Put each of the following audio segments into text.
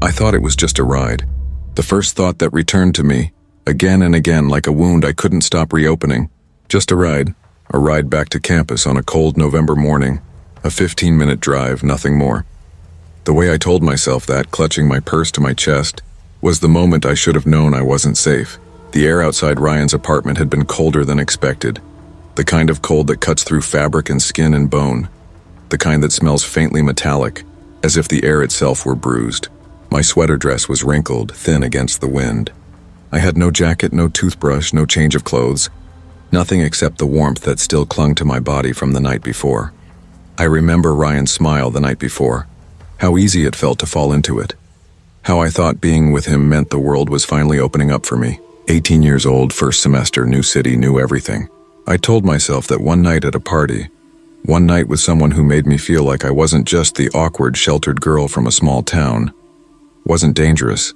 I thought it was just a ride. The first thought that returned to me, again and again like a wound I couldn't stop reopening. Just a ride back to campus on a cold November morning, a 15-minute drive, nothing more. The way I told myself that, clutching my purse to my chest, was the moment I should have known I wasn't safe. The air outside Ryan's apartment had been colder than expected. The kind of cold that cuts through fabric and skin and bone. The kind that smells faintly metallic, as if the air itself were bruised. My sweater dress was wrinkled, thin against the wind. I had no jacket, no toothbrush, no change of clothes. Nothing except the warmth that still clung to my body from the night before. I remember Ryan's smile the night before. How easy it felt to fall into it. How I thought being with him meant the world was finally opening up for me. 18 years old, first semester, new city, new everything. I told myself that one night at a party, one night with someone who made me feel like I wasn't just the awkward, sheltered girl from a small town, wasn't dangerous.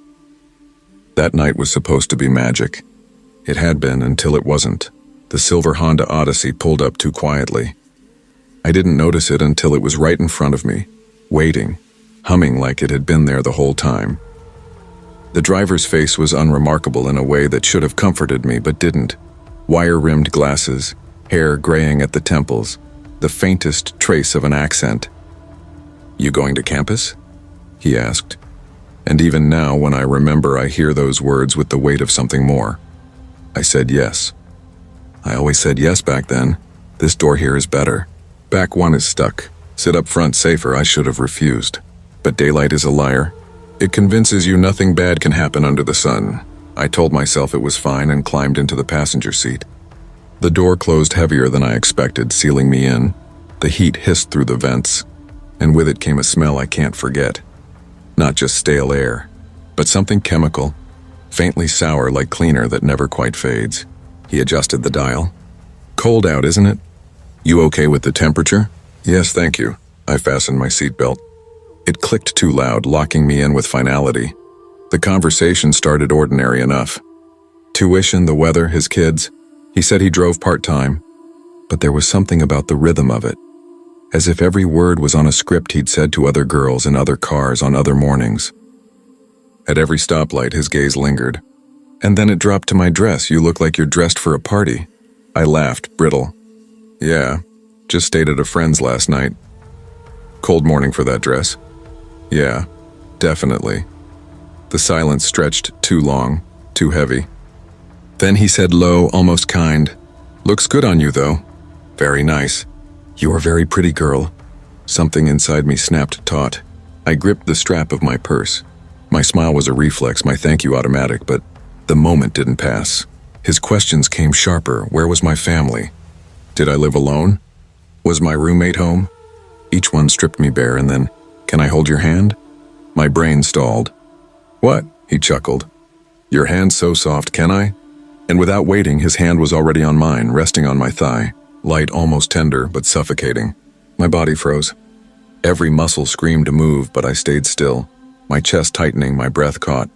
That night was supposed to be magic. It had been until it wasn't. The silver Honda Odyssey pulled up too quietly. I didn't notice it until it was right in front of me, waiting, humming like it had been there the whole time. The driver's face was unremarkable in a way that should have comforted me but didn't. Wire-rimmed glasses, hair graying at the temples, the faintest trace of an accent. "You going to campus?" he asked. And even now, when I remember, I hear those words with the weight of something more. I said yes. I always said yes back then. This door here is better. Back one is stuck. Sit up front safer, I should have refused. But daylight is a liar. It convinces you nothing bad can happen under the sun. I told myself it was fine and climbed into the passenger seat. The door closed heavier than I expected, sealing me in. The heat hissed through the vents, and with it came a smell I can't forget. Not just stale air, but something chemical, faintly sour like cleaner that never quite fades. He adjusted the dial. "Cold out, isn't it? You okay with the temperature?" "Yes, thank you." I fastened my seatbelt. It clicked too loud, locking me in with finality. The conversation started ordinary enough. Tuition, the weather, his kids. He said he drove part-time, but there was something about the rhythm of it, as if every word was on a script he'd said to other girls in other cars on other mornings. At every stoplight, his gaze lingered. And then it dropped to my dress. "You look like you're dressed for a party." I laughed, brittle. "Yeah, just stayed at a friend's last night." "Cold morning for that dress." "Yeah, definitely." The silence stretched too long, too heavy. Then he said low, almost kind, "Looks good on you, though." "Very nice." "You're a very pretty girl." Something inside me snapped taut. I gripped the strap of my purse. My smile was a reflex, my thank you automatic, but the moment didn't pass. His questions came sharper. Where was my family? Did I live alone? Was my roommate home? Each one stripped me bare, and then, "Can I hold your hand?" My brain stalled. "What?" he chuckled. "Your hand's so soft, can I?" And without waiting, his hand was already on mine, resting on my thigh, light, almost tender, but suffocating. My body froze. Every muscle screamed to move, but I stayed still, my chest tightening, my breath caught.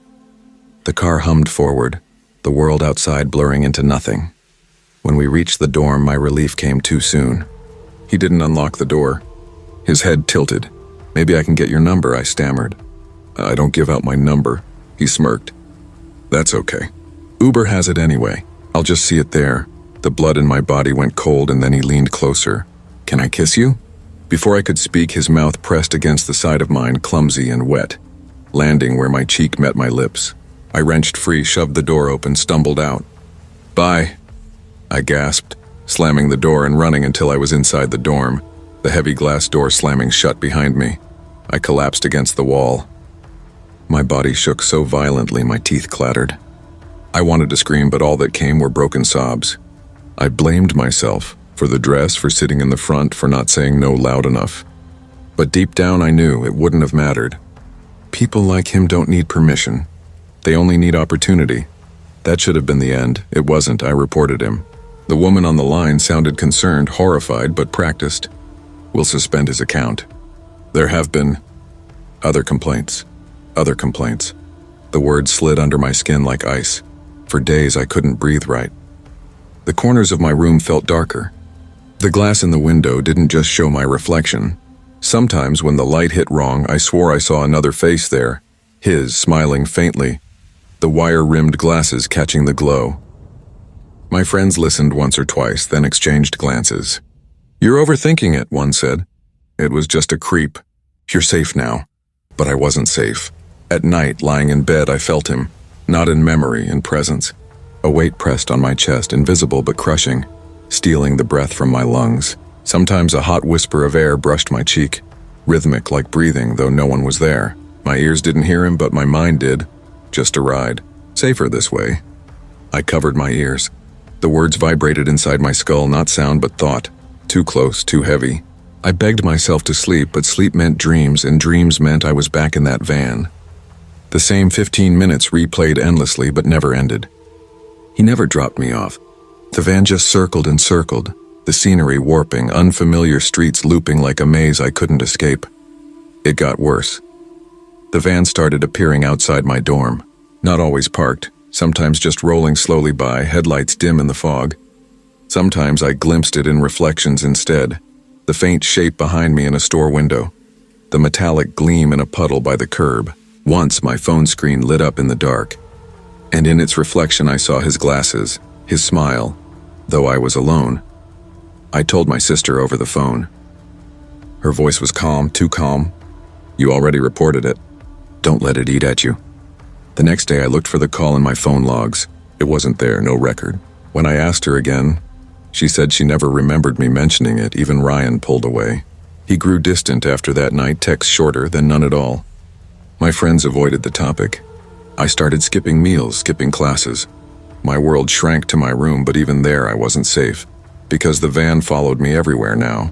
The car hummed forward, the world outside blurring into nothing. When we reached the dorm, my relief came too soon. He didn't unlock the door. His head tilted. "Maybe I can get your number," I stammered. "I don't give out my number," he smirked. "That's okay. Uber has it anyway. I'll just see it there." The blood in my body went cold, and then he leaned closer. "Can I kiss you?" Before I could speak, his mouth pressed against the side of mine, clumsy and wet, landing where my cheek met my lips. I wrenched free, shoved the door open, stumbled out. "Bye," I gasped, slamming the door and running until I was inside the dorm, the heavy glass door slamming shut behind me. I collapsed against the wall. My body shook so violently my teeth clattered. I wanted to scream, but all that came were broken sobs. I blamed myself for the dress, for sitting in the front, for not saying no loud enough. But deep down I knew it wouldn't have mattered. People like him don't need permission. They only need opportunity. That should have been the end. It wasn't. I reported him. The woman on the line sounded concerned, horrified, but practiced. "We'll suspend his account." There have been other complaints. Other complaints. The words slid under my skin like ice. For days I couldn't breathe right. The corners of my room felt darker. The glass in the window didn't just show my reflection. Sometimes when the light hit wrong, I swore I saw another face there, his smiling faintly, the wire-rimmed glasses catching the glow. My friends listened once or twice, then exchanged glances. "You're overthinking it," one said. "It was just a creep. You're safe now." But I wasn't safe. At night, lying in bed, I felt him, not in memory, in presence. A weight pressed on my chest, invisible but crushing, stealing the breath from my lungs. Sometimes a hot whisper of air brushed my cheek, rhythmic like breathing, though no one was there. My ears didn't hear him, but my mind did. Just a ride. Safer this way. I covered my ears. The words vibrated inside my skull, not sound but thought. Too close, too heavy. I begged myself to sleep, but sleep meant dreams, and dreams meant I was back in that van. The same 15 minutes replayed endlessly, but never ended. He never dropped me off. The van just circled and circled, the scenery warping, unfamiliar streets looping like a maze I couldn't escape. It got worse. The van started appearing outside my dorm, not always parked, sometimes just rolling slowly by, headlights dim in the fog. Sometimes I glimpsed it in reflections instead, the faint shape behind me in a store window, the metallic gleam in a puddle by the curb. Once my phone screen lit up in the dark, and in its reflection I saw his glasses, his smile, though I was alone. I told my sister over the phone. Her voice was calm, too calm. "You already reported it. Don't let it eat at you." The next day I looked for the call in my phone logs. It wasn't there, no record. When I asked her again, she said she never remembered me mentioning it. Even Ryan pulled away. He grew distant after that night, texts shorter, then none at all. My friends avoided the topic. I started skipping meals, skipping classes. My world shrank to my room, but even there I wasn't safe, because the van followed me everywhere now.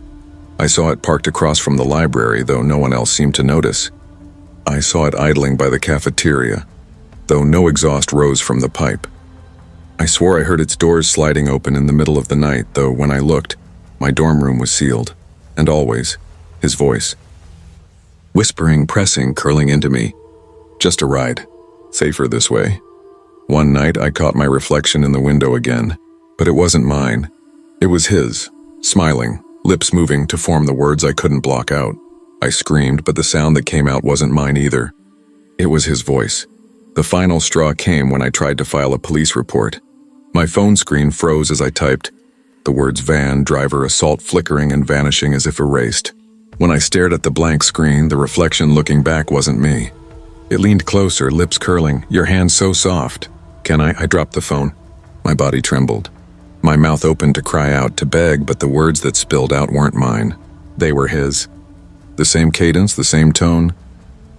I saw it parked across from the library, though no one else seemed to notice. I saw it idling by the cafeteria, though no exhaust rose from the pipe. I swore I heard its doors sliding open in the middle of the night, though when I looked, my dorm room was sealed. And always, his voice. Whispering, pressing, curling into me. Just a ride. Safer this way. One night I caught my reflection in the window again, but it wasn't mine. It was his, smiling, lips moving to form the words I couldn't block out. I screamed, but the sound that came out wasn't mine either. It was his voice. The final straw came when I tried to file a police report. My phone screen froze as I typed, the words van, driver, assault flickering and vanishing as if erased. When I stared at the blank screen, the reflection looking back wasn't me. It leaned closer, lips curling, "Your hand's so soft." "Can I?" I dropped the phone. My body trembled. My mouth opened to cry out, to beg, but the words that spilled out weren't mine. They were his. The same cadence, the same tone,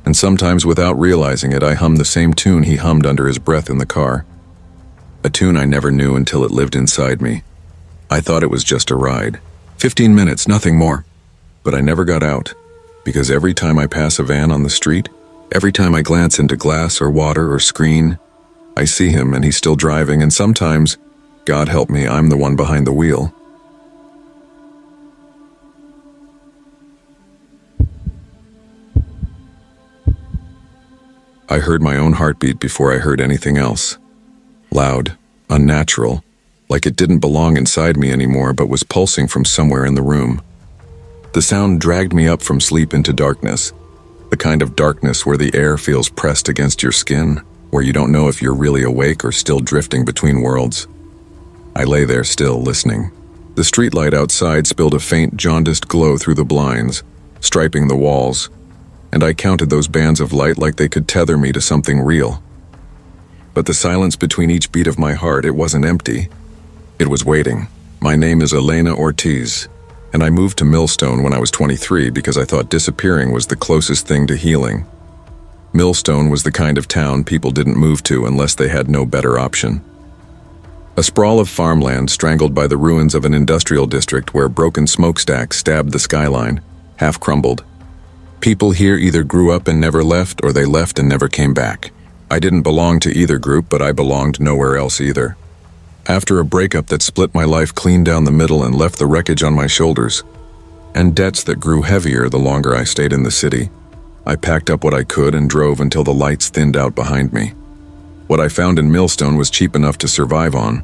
and sometimes without realizing it, I hummed the same tune he hummed under his breath in the car. A tune I never knew until it lived inside me. I thought it was just a ride. 15 minutes, nothing more. But I never got out, because every time I pass a van on the street, every time I glance into glass or water or screen, I see him and he's still driving, and sometimes, God help me, I'm the one behind the wheel. I heard my own heartbeat before I heard anything else. Loud, unnatural, like it didn't belong inside me anymore but was pulsing from somewhere in the room. The sound dragged me up from sleep into darkness, the kind of darkness where the air feels pressed against your skin, where you don't know if you're really awake or still drifting between worlds. I lay there still, listening. The streetlight outside spilled a faint, jaundiced glow through the blinds, striping the walls, and I counted those bands of light like they could tether me to something real. But the silence between each beat of my heart, it wasn't empty. It was waiting. My name is Elena Ortiz, and I moved to Millstone when I was 23 because I thought disappearing was the closest thing to healing. Millstone was the kind of town people didn't move to unless they had no better option. A sprawl of farmland strangled by the ruins of an industrial district where broken smokestacks stabbed the skyline, half crumbled. People here either grew up and never left, or they left and never came back. I didn't belong to either group, but I belonged nowhere else either. After a breakup that split my life clean down the middle and left the wreckage on my shoulders, and debts that grew heavier the longer I stayed in the city, I packed up what I could and drove until the lights thinned out behind me. What I found in Millstone was cheap enough to survive on.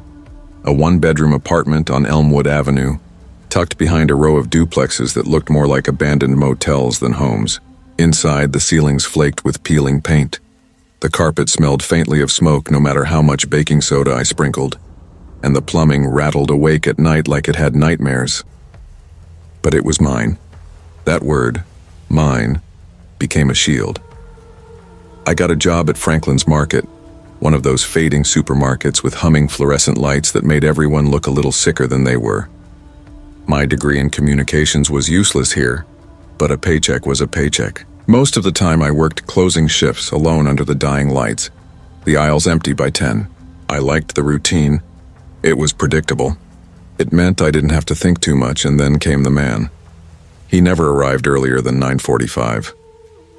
A one-bedroom apartment on Elmwood Avenue, tucked behind a row of duplexes that looked more like abandoned motels than homes. Inside, the ceilings flaked with peeling paint. The carpet smelled faintly of smoke no matter how much baking soda I sprinkled, and the plumbing rattled awake at night like it had nightmares. But it was mine. That word, mine, became a shield. I got a job at Franklin's Market, one of those fading supermarkets with humming fluorescent lights that made everyone look a little sicker than they were. My degree in communications was useless here, but a paycheck was a paycheck. Most of the time I worked closing shifts alone under the dying lights, the aisles empty by 10. I liked the routine. It was predictable. It meant I didn't have to think too much, and then came the man. He never arrived earlier than 9:45.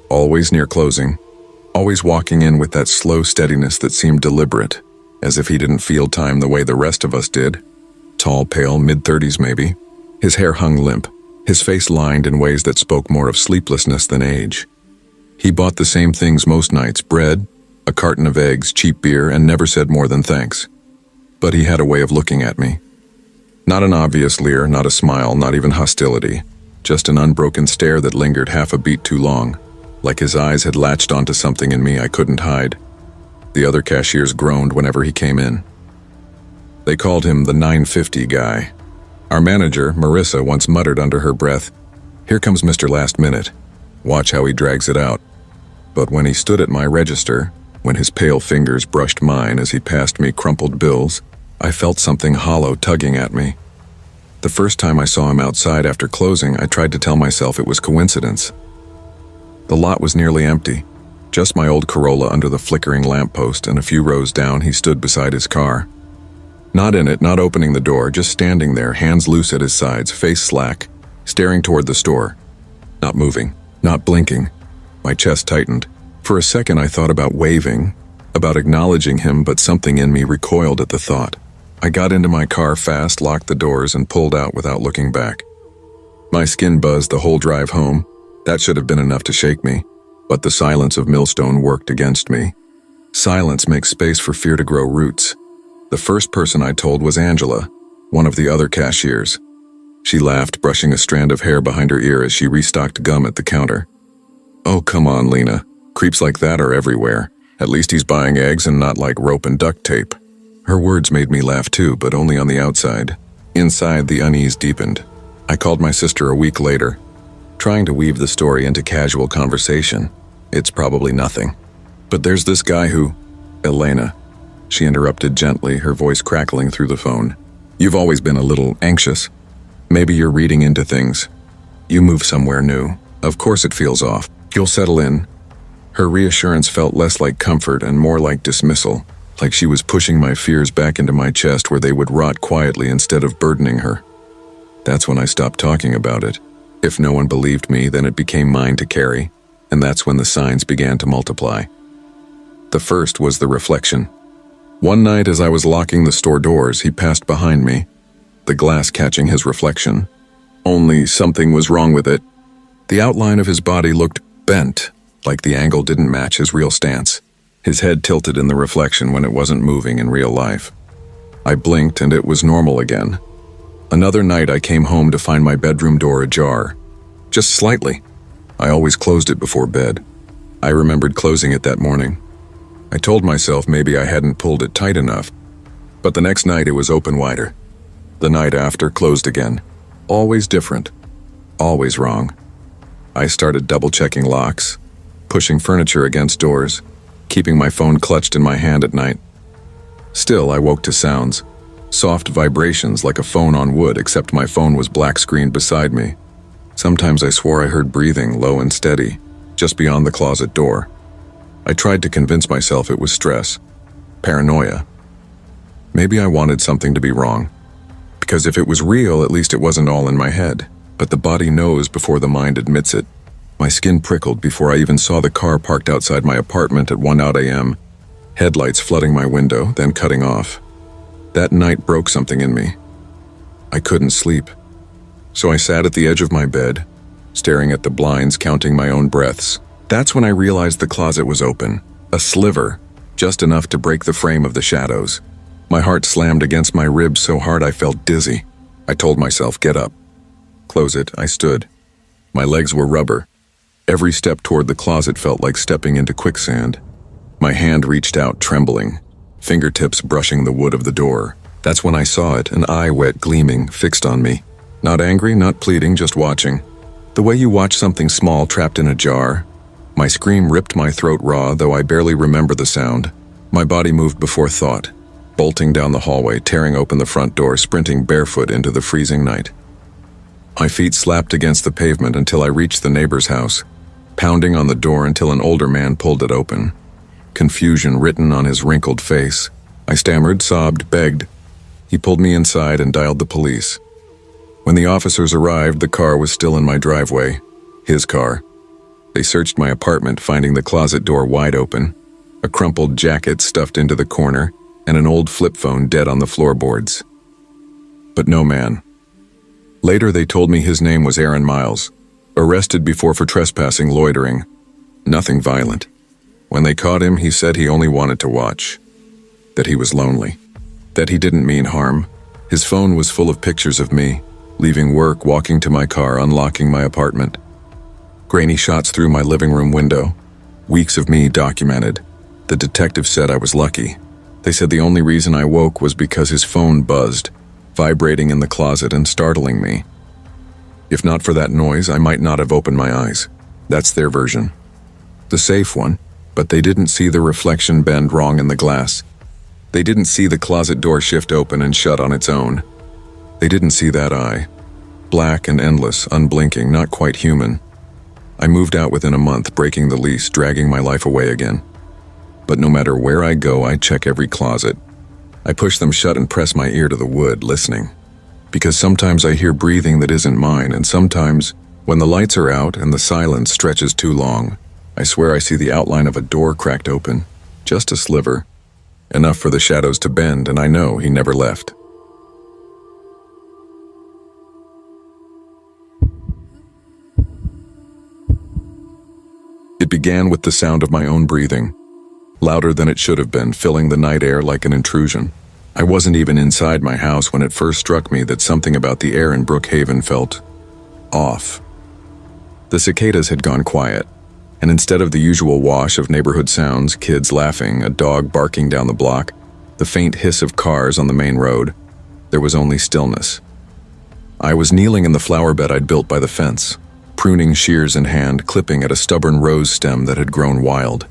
Always near closing, always walking in with that slow steadiness that seemed deliberate, as if he didn't feel time the way the rest of us did. Tall, pale, mid-30s maybe. His hair hung limp, his face lined in ways that spoke more of sleeplessness than age. He bought the same things most nights: bread, a carton of eggs, cheap beer, and never said more than thanks. But he had a way of looking at me. Not an obvious leer, not a smile, not even hostility. Just an unbroken stare that lingered half a beat too long, like his eyes had latched onto something in me I couldn't hide. The other cashiers groaned whenever he came in. They called him the 950 guy. Our manager, Marissa, once muttered under her breath, "Here comes Mr. Last Minute. Watch how he drags it out." But when he stood at my register, when his pale fingers brushed mine as he passed me crumpled bills, I felt something hollow tugging at me. The first time I saw him outside after closing, I tried to tell myself it was coincidence. The lot was nearly empty. Just my old Corolla under the flickering lamppost, and a few rows down he stood beside his car. Not in it, not opening the door, just standing there, hands loose at his sides, face slack, staring toward the store. Not moving, not blinking. My chest tightened. For a second I thought about waving, about acknowledging him, but something in me recoiled at the thought. I got into my car fast, locked the doors, and pulled out without looking back. My skin buzzed the whole drive home. That should have been enough to shake me, but the silence of Millstone worked against me. Silence makes space for fear to grow roots. The first person I told was Angela, one of the other cashiers. She laughed, brushing a strand of hair behind her ear as she restocked gum at the counter. "Oh, come on, Lena. Creeps like that are everywhere. At least he's buying eggs and not like rope and duct tape." Her words made me laugh too, but only on the outside. Inside, the unease deepened. I called my sister a week later, trying to weave the story into casual conversation. It's probably nothing. But there's this guy who... Elena. She interrupted gently, her voice crackling through the phone. "You've always been a little anxious. Maybe you're reading into things. You move somewhere new. Of course it feels off. You'll settle in." Her reassurance felt less like comfort and more like dismissal, like she was pushing my fears back into my chest where they would rot quietly instead of burdening her. That's when I stopped talking about it. If no one believed me, then it became mine to carry, and that's when the signs began to multiply. The first was the reflection. One night as I was locking the store doors, he passed behind me, the glass catching his reflection. Only something was wrong with it. The outline of his body looked bent, like the angle didn't match his real stance. His head tilted in the reflection when it wasn't moving in real life. I blinked and it was normal again. Another night I came home to find my bedroom door ajar. Just slightly. I always closed it before bed. I remembered closing it that morning. I told myself maybe I hadn't pulled it tight enough, but the next night it was open wider. The night after, closed again. Always different. Always wrong. I started double-checking locks, pushing furniture against doors, keeping my phone clutched in my hand at night. Still, I woke to sounds. Soft vibrations like a phone on wood, except my phone was black-screened beside me. Sometimes I swore I heard breathing, low and steady, just beyond the closet door. I tried to convince myself it was stress, paranoia. Maybe I wanted something to be wrong. Because if it was real, at least it wasn't all in my head. But the body knows before the mind admits it. My skin prickled before I even saw the car parked outside my apartment at 1 a.m., headlights flooding my window, then cutting off. That night broke something in me. I couldn't sleep. So I sat at the edge of my bed, staring at the blinds, counting my own breaths. That's when I realized the closet was open. A sliver, just enough to break the frame of the shadows. My heart slammed against my ribs so hard I felt dizzy. I told myself, get up. Close it. I stood. My legs were rubber. Every step toward the closet felt like stepping into quicksand. My hand reached out, trembling, fingertips brushing the wood of the door. That's when I saw it, an eye wet, gleaming, fixed on me. Not angry, not pleading, just watching. The way you watch something small trapped in a jar. My scream ripped my throat raw, though I barely remember the sound. My body moved before thought, bolting down the hallway, tearing open the front door, sprinting barefoot into the freezing night. My feet slapped against the pavement until I reached the neighbor's house, pounding on the door until an older man pulled it open. Confusion written on his wrinkled face. I stammered, sobbed, begged. He pulled me inside and dialed the police. When the officers arrived, the car was still in my driveway. His car. They searched my apartment, finding the closet door wide open, a crumpled jacket stuffed into the corner, and an old flip phone dead on the floorboards. But no man. Later they told me his name was Aaron Miles, arrested before for trespassing, loitering. Nothing violent. When they caught him, he said he only wanted to watch. That he was lonely. That he didn't mean harm. His phone was full of pictures of me, leaving work, walking to my car, unlocking my apartment. Grainy shots through my living room window. Weeks of me documented. The detective said I was lucky. They said the only reason I woke was because his phone buzzed, vibrating in the closet and startling me. If not for that noise, I might not have opened my eyes. That's their version. The safe one, but they didn't see the reflection bend wrong in the glass. They didn't see the closet door shift open and shut on its own. They didn't see that eye. Black and endless, unblinking, not quite human. I moved out within a month, breaking the lease, dragging my life away again. But no matter where I go, I check every closet. I push them shut and press my ear to the wood, listening. Because sometimes I hear breathing that isn't mine, and sometimes, when the lights are out and the silence stretches too long, I swear I see the outline of a door cracked open. Just a sliver. Enough for the shadows to bend, and I know he never left. It began with the sound of my own breathing, louder than it should have been, filling the night air like an intrusion. I wasn't even inside my house when it first struck me that something about the air in Brookhaven felt off. The cicadas had gone quiet, and instead of the usual wash of neighborhood sounds, kids laughing, a dog barking down the block, the faint hiss of cars on the main road, there was only stillness. I was kneeling in the flower bed I'd built by the fence, pruning shears in hand, clipping at a stubborn rose stem that had grown wild.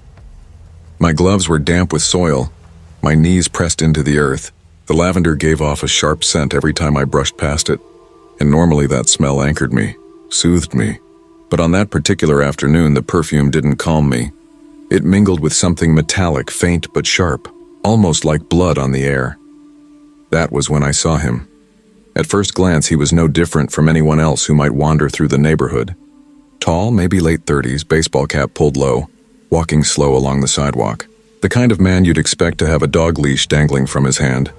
My gloves were damp with soil, my knees pressed into the earth. The lavender gave off a sharp scent every time I brushed past it, and normally that smell anchored me, soothed me. But on that particular afternoon, the perfume didn't calm me. It mingled with something metallic, faint but sharp, almost like blood on the air. That was when I saw him. At first glance, he was no different from anyone else who might wander through the neighborhood. Tall, maybe late 30s, baseball cap pulled low, walking slow along the sidewalk. The kind of man you'd expect to have a dog leash dangling from his hand,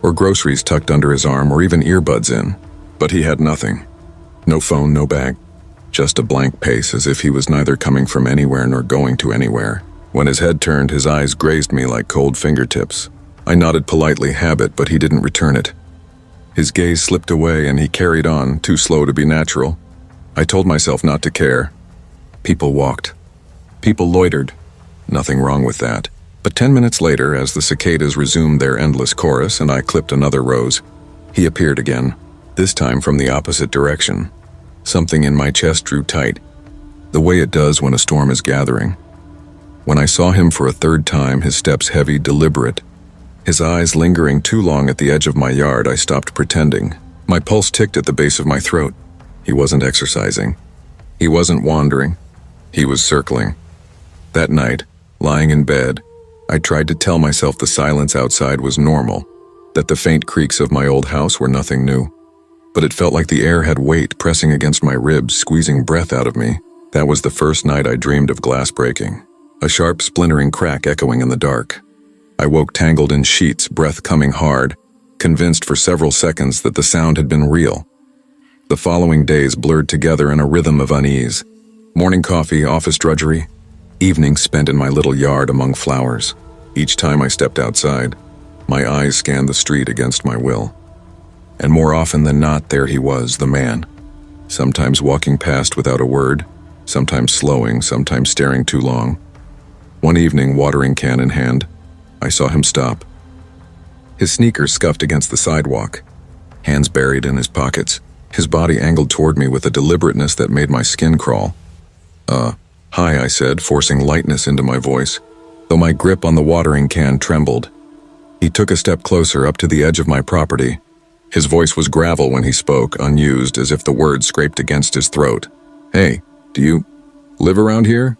or groceries tucked under his arm, or even earbuds in. But he had nothing. No phone, no bag. Just a blank pace, as if he was neither coming from anywhere nor going to anywhere. When his head turned, his eyes grazed me like cold fingertips. I nodded politely, habit, but he didn't return it. His gaze slipped away and he carried on, too slow to be natural. I told myself not to care. People walked. People loitered. Nothing wrong with that. But 10 minutes later, as the cicadas resumed their endless chorus and I clipped another rose, he appeared again, this time from the opposite direction. Something in my chest drew tight, the way it does when a storm is gathering. When I saw him for a third time, his steps heavy, deliberate, his eyes lingering too long at the edge of my yard, I stopped pretending. My pulse ticked at the base of my throat. He wasn't exercising. He wasn't wandering. He was circling. That night, lying in bed, I tried to tell myself the silence outside was normal, that the faint creaks of my old house were nothing new. But it felt like the air had weight pressing against my ribs, squeezing breath out of me. That was the first night I dreamed of glass breaking, a sharp splintering crack echoing in the dark. I woke tangled in sheets, breath coming hard, convinced for several seconds that the sound had been real. The following days blurred together in a rhythm of unease. Morning coffee, office drudgery, evenings spent in my little yard among flowers. Each time I stepped outside, my eyes scanned the street against my will. And more often than not, there he was, the man. Sometimes walking past without a word, sometimes slowing, sometimes staring too long. One evening, watering can in hand, I saw him stop. His sneakers scuffed against the sidewalk, hands buried in his pockets, his body angled toward me with a deliberateness that made my skin crawl. Hi, I said, forcing lightness into my voice, though my grip on the watering can trembled. He took a step closer up to the edge of my property. His voice was gravel when he spoke, unused, as if the words scraped against his throat. Hey, do you live around here?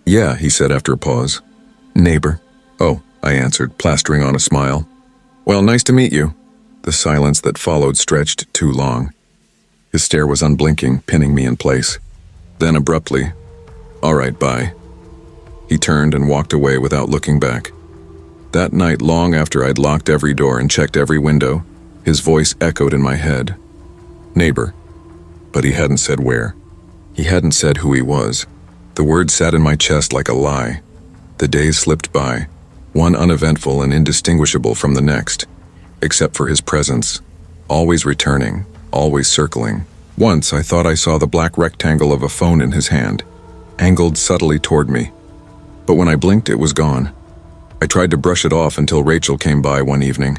Yeah, he said after a pause. Neighbor. Oh, I answered, plastering on a smile. Well, nice to meet you. The silence that followed stretched too long. His stare was unblinking, pinning me in place. Then abruptly, all right, bye. He turned and walked away without looking back. That night, long after I'd locked every door and checked every window, his voice echoed in my head. Neighbor. But he hadn't said where. He hadn't said who he was. The word sat in my chest like a lie. The days slipped by, one uneventful and indistinguishable from the next, except for his presence, always returning, always circling. Once I thought I saw the black rectangle of a phone in his hand, angled subtly toward me. But when I blinked, it was gone. I tried to brush it off until Rachel came by one evening,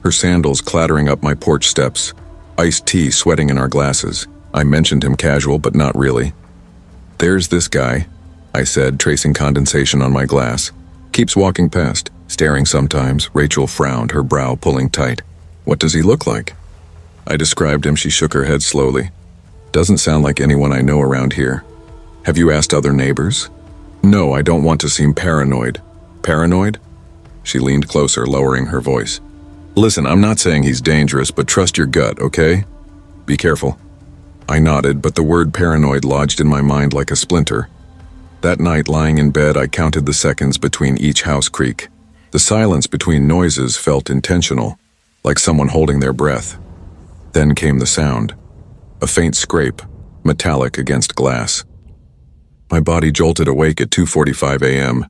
her sandals clattering up my porch steps, iced tea sweating in our glasses. I mentioned him casual, but not really. There's this guy, I said, tracing condensation on my glass. Keeps walking past, staring sometimes. Rachel frowned, her brow pulling tight. What does he look like? I described him. She shook her head slowly. Doesn't sound like anyone I know around here. Have you asked other neighbors? No, I don't want to seem paranoid. Paranoid? She leaned closer, lowering her voice. Listen, I'm not saying he's dangerous, but trust your gut, okay? Be careful. I nodded, but the word paranoid lodged in my mind like a splinter. That night, lying in bed, I counted the seconds between each house creak. The silence between noises felt intentional, like someone holding their breath. Then came the sound. A faint scrape, metallic against glass. My body jolted awake at 2:45 a.m.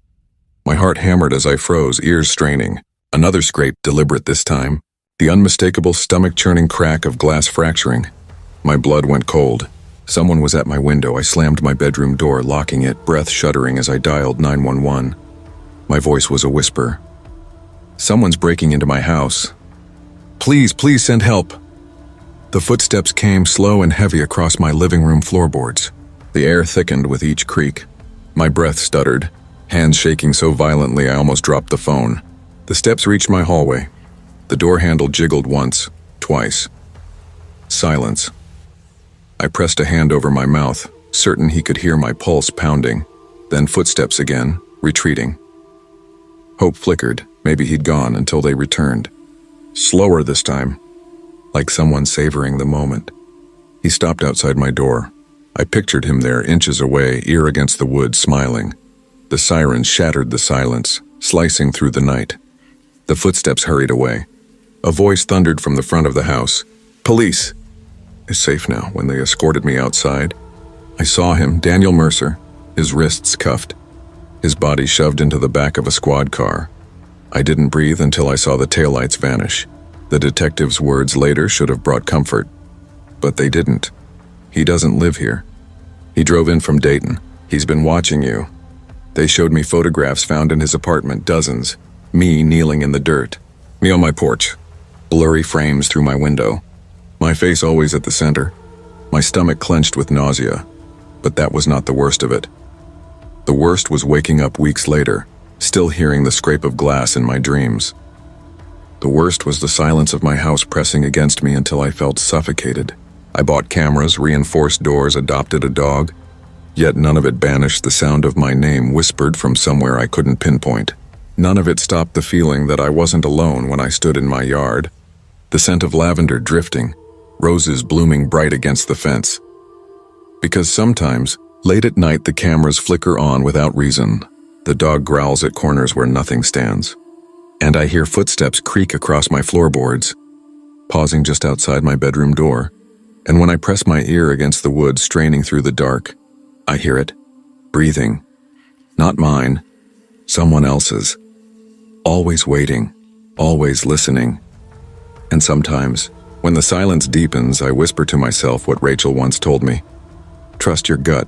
My heart hammered as I froze, ears straining. Another scrape, deliberate this time. The unmistakable stomach-churning crack of glass fracturing. My blood went cold. Someone was at my window. I slammed my bedroom door, locking it, breath shuddering as I dialed 911. My voice was a whisper. Someone's breaking into my house. Please send help. The footsteps came slow and heavy across my living room floorboards. The air thickened with each creak. My breath stuttered, hands shaking so violently I almost dropped the phone. The steps reached my hallway. The door handle jiggled once, twice. Silence. I pressed a hand over my mouth, certain he could hear my pulse pounding. Then footsteps again, retreating. Hope flickered. Maybe he'd gone until they returned. Slower this time, like someone savoring the moment. He stopped outside my door. I pictured him there, inches away, ear against the wood, smiling. The sirens shattered the silence, slicing through the night. The footsteps hurried away. A voice thundered from the front of the house. Police! Is safe now. When they escorted me outside, I saw him, Daniel Mercer, his wrists cuffed, his body shoved into the back of a squad car. I didn't breathe until I saw the taillights vanish. The detective's words later should have brought comfort, but they didn't. He doesn't live here. He drove in from Dayton. He's been watching you. They showed me photographs found in his apartment, dozens. Me kneeling in the dirt. Me on my porch. Blurry frames through my window. My face always at the center. My stomach clenched with nausea. But that was not the worst of it. The worst was waking up weeks later, still hearing the scrape of glass in my dreams. The worst was the silence of my house pressing against me until I felt suffocated. I bought cameras, reinforced doors, adopted a dog, yet none of it banished the sound of my name whispered from somewhere I couldn't pinpoint. None of it stopped the feeling that I wasn't alone when I stood in my yard. The scent of lavender drifting, roses blooming bright against the fence. Because sometimes, late at night, the cameras flicker on without reason. The dog growls at corners where nothing stands. And I hear footsteps creak across my floorboards, pausing just outside my bedroom door. And when I press my ear against the wood straining through the dark, I hear it, breathing. Not mine, someone else's. Always waiting, always listening. And sometimes, when the silence deepens, I whisper to myself what Rachel once told me. Trust your gut.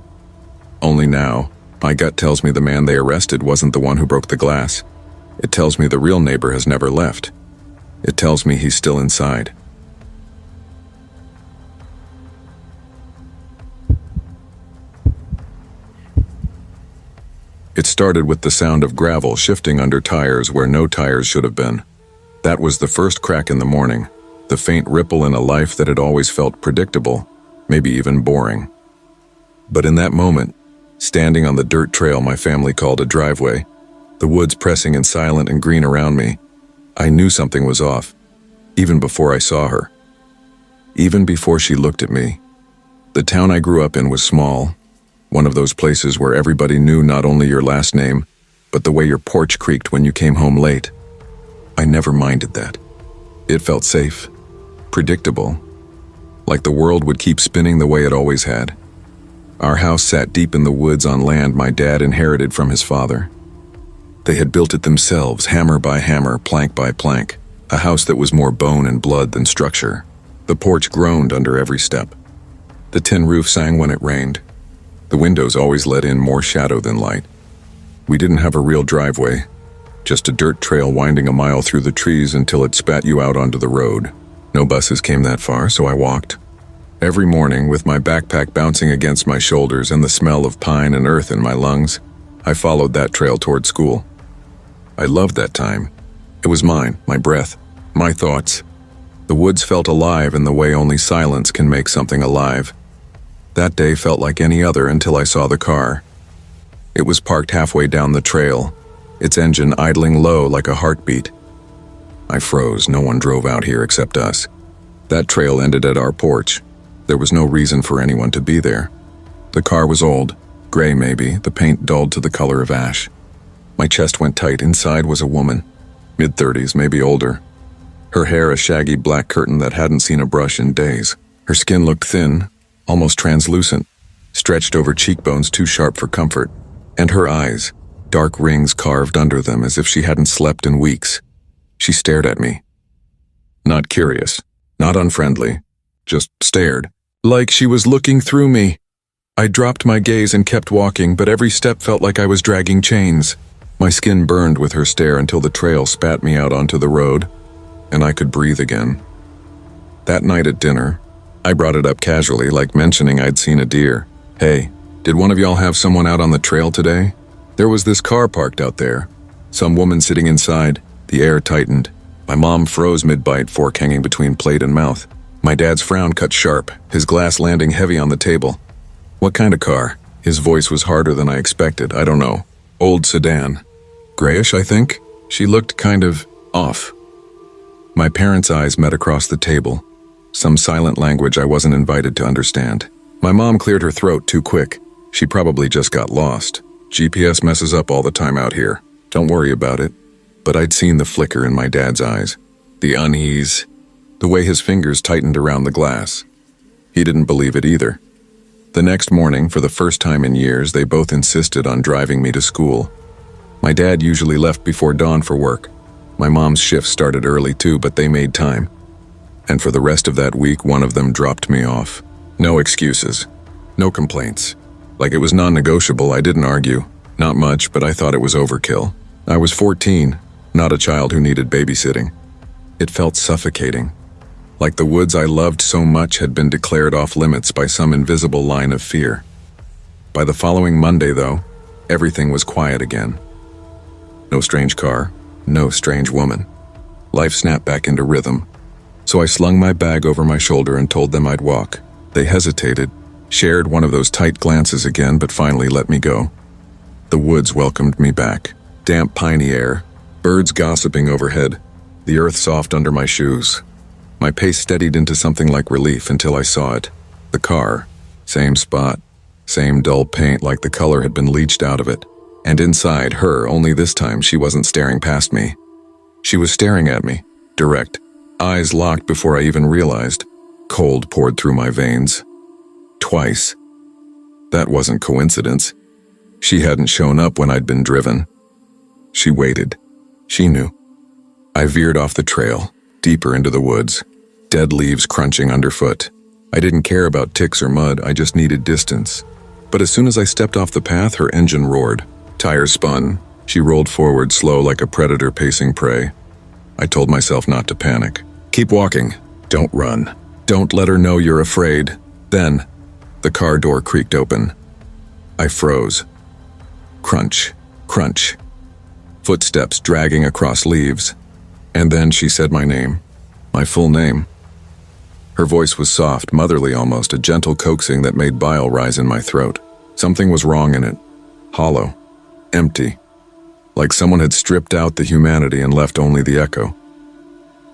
Only now, My gut tells me the man they arrested wasn't the one who broke the glass. It tells me the real neighbor has never left. It tells me he's still inside. It started with the sound of gravel shifting under tires where no tires should have been. That was the first crack in the morning, the faint ripple in a life that had always felt predictable, maybe even boring. But in that moment, standing on the dirt trail my family called a driveway, the woods pressing in silent and green around me, I knew something was off, even before I saw her. Even before she looked at me. The town I grew up in was small, one of those places where everybody knew not only your last name, but the way your porch creaked when you came home late. I never minded that. It felt safe, predictable, like the world would keep spinning the way it always had. Our house sat deep in the woods on land my dad inherited from his father. They had built it themselves, hammer by hammer, plank by plank, a house that was more bone and blood than structure. The porch groaned under every step. The tin roof sang when it rained. The windows always let in more shadow than light. We didn't have a real driveway, just a dirt trail winding a mile through the trees until it spat you out onto the road. No buses came that far, so I walked. Every morning, with my backpack bouncing against my shoulders and the smell of pine and earth in my lungs, I followed that trail toward school. I loved that time. It was mine, my breath, my thoughts. The woods felt alive in the way only silence can make something alive. That day felt like any other until I saw the car. It was parked halfway down the trail, its engine idling low like a heartbeat. I froze. No one drove out here except us. That trail ended at our porch. There was no reason for anyone to be there. The car was old, gray maybe, the paint dulled to the color of ash. My chest went tight. Inside was a woman, mid-30s, maybe older. Her hair a shaggy black curtain that hadn't seen a brush in days. Her skin looked thin, almost translucent, stretched over cheekbones too sharp for comfort. And her eyes, dark rings carved under them as if she hadn't slept in weeks. She stared at me. Not curious, not unfriendly, just stared, like she was looking through me. I dropped my gaze and kept walking, but every step felt like I was dragging chains. My skin burned with her stare until the trail spat me out onto the road, and I could breathe again. That night at dinner, I brought it up casually, like mentioning I'd seen a deer. Hey, did one of y'all have someone out on the trail today? There was this car parked out there. Some woman sitting inside. The air tightened. My mom froze mid-bite, fork hanging between plate and mouth. My dad's frown cut sharp, his glass landing heavy on the table. What kind of car? His voice was harder than I expected. I don't know. Old sedan. Grayish, I think? She looked kind of off. My parents' eyes met across the table. Some silent language I wasn't invited to understand. My mom cleared her throat too quick. She probably just got lost. GPS messes up all the time out here. Don't worry about it. But I'd seen the flicker in my dad's eyes. The unease. The way his fingers tightened around the glass. He didn't believe it either. The next morning, for the first time in years, they both insisted on driving me to school. My dad usually left before dawn for work. My mom's shift started early too, but they made time. And for the rest of that week, one of them dropped me off. No excuses. No complaints. Like it was non-negotiable, I didn't argue. Not much, but I thought it was overkill. I was 14, not a child who needed babysitting. It felt suffocating. Like the woods I loved so much had been declared off limits by some invisible line of fear. By the following Monday, though, everything was quiet again. No strange car, no strange woman. Life snapped back into rhythm. So I slung my bag over my shoulder and told them I'd walk. They hesitated, shared one of those tight glances again, but finally let me go. The woods welcomed me back. Damp, piney air, birds gossiping overhead, the earth soft under my shoes. My pace steadied into something like relief until I saw it. The car, same spot, same dull paint like the color had been leached out of it. And inside her, only this time she wasn't staring past me. She was staring at me, direct, eyes locked before I even realized. Cold poured through my veins. Twice. That wasn't coincidence. She hadn't shown up when I'd been driven. She waited. She knew. I veered off the trail, deeper into the woods, dead leaves crunching underfoot. I didn't care about ticks or mud, I just needed distance. But as soon as I stepped off the path, her engine roared. Tires spun. She rolled forward slow like a predator pacing prey. I told myself not to panic. Keep walking. Don't run. Don't let her know you're afraid. Then, the car door creaked open. I froze. Crunch, crunch. Footsteps dragging across leaves. And then she said my name. My full name. Her voice was soft, motherly almost, a gentle coaxing that made bile rise in my throat. Something was wrong in it. Hollow. Empty. Like someone had stripped out the humanity and left only the echo.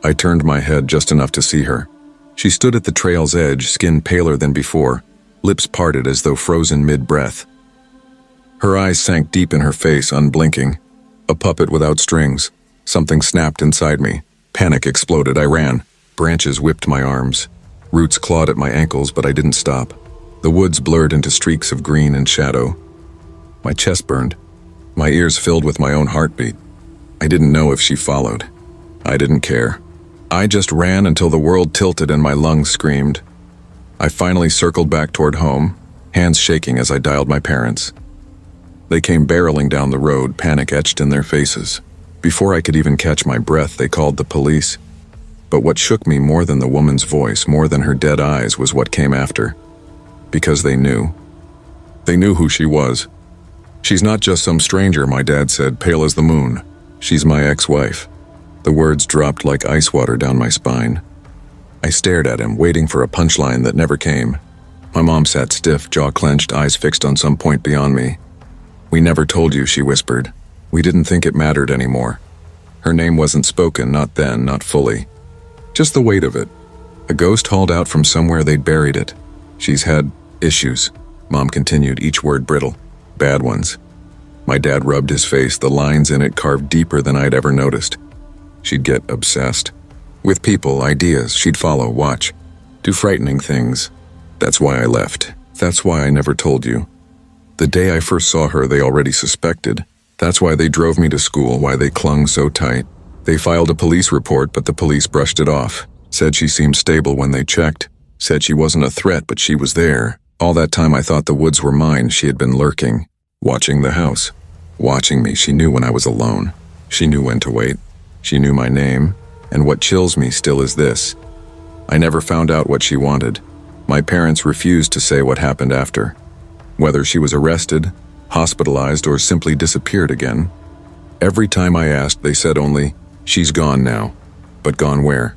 I turned my head just enough to see her. She stood at the trail's edge, skin paler than before, lips parted as though frozen mid-breath. Her eyes sank deep in her face, unblinking. A puppet without strings. Something snapped inside me. Panic exploded. I ran. Branches whipped my arms. Roots clawed at my ankles, but I didn't stop. The woods blurred into streaks of green and shadow. My chest burned. My ears filled with my own heartbeat. I didn't know if she followed. I didn't care. I just ran until the world tilted and my lungs screamed. I finally circled back toward home, hands shaking as I dialed my parents. They came barreling down the road, panic etched in their faces. Before I could even catch my breath, they called the police. But what shook me more than the woman's voice, more than her dead eyes, was what came after. Because they knew. They knew who she was. She's not just some stranger, my dad said, pale as the moon. She's my ex-wife. The words dropped like ice water down my spine. I stared at him, waiting for a punchline that never came. My mom sat stiff, jaw clenched, eyes fixed on some point beyond me. We never told you, she whispered. We didn't think it mattered anymore. Her name wasn't spoken, not then, not fully. Just the weight of it. A ghost hauled out from somewhere they'd buried it. She's had issues, Mom continued, each word brittle. Bad ones. My dad rubbed his face, the lines in it carved deeper than I'd ever noticed. She'd get obsessed. With people, ideas, she'd follow, watch. Do frightening things. That's why I left. That's why I never told you. The day I first saw her, they already suspected. That's why they drove me to school, why they clung so tight. They filed a police report, but the police brushed it off. Said she seemed stable when they checked. Said she wasn't a threat, but she was there. All that time I thought the woods were mine. She had been lurking, watching the house. Watching me, she knew when I was alone. She knew when to wait. She knew my name. And what chills me still is this. I never found out what she wanted. My parents refused to say what happened after. Whether she was arrested, hospitalized, or simply disappeared again. Every time I asked, they said only, she's gone now. But gone where?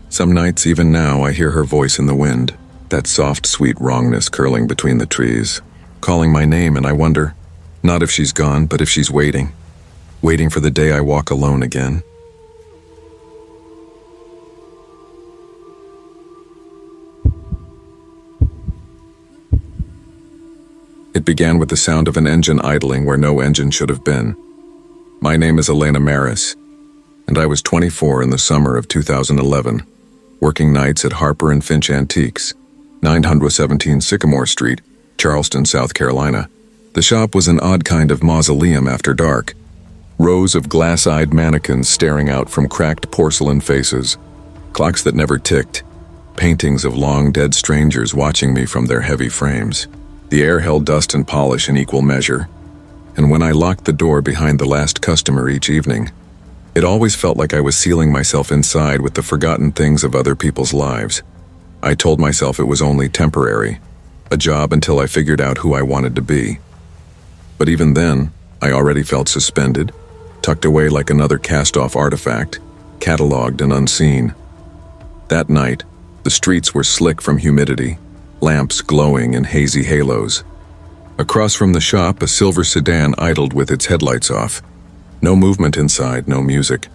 Some nights, even now, I hear her voice in the wind. That soft, sweet wrongness curling between the trees, calling my name, and I wonder, not if she's gone, but if she's waiting. Waiting for the day I walk alone again. It began with the sound of an engine idling where no engine should have been. My name is Elena Maris, and I was 24 in the summer of 2011, working nights at Harper & Finch Antiques, 917 Sycamore Street, Charleston, South Carolina. The shop was an odd kind of mausoleum after dark. Rows of glass-eyed mannequins staring out from cracked porcelain faces, clocks that never ticked, paintings of long-dead strangers watching me from their heavy frames. The air held dust and polish in equal measure, and when I locked the door behind the last customer each evening, it always felt like I was sealing myself inside with the forgotten things of other people's lives. I told myself it was only temporary, a job until I figured out who I wanted to be. But even then, I already felt suspended, tucked away like another cast-off artifact, cataloged and unseen. That night, the streets were slick from humidity, lamps glowing in hazy halos. Across from the shop, a silver sedan idled with its headlights off. No movement inside, no music.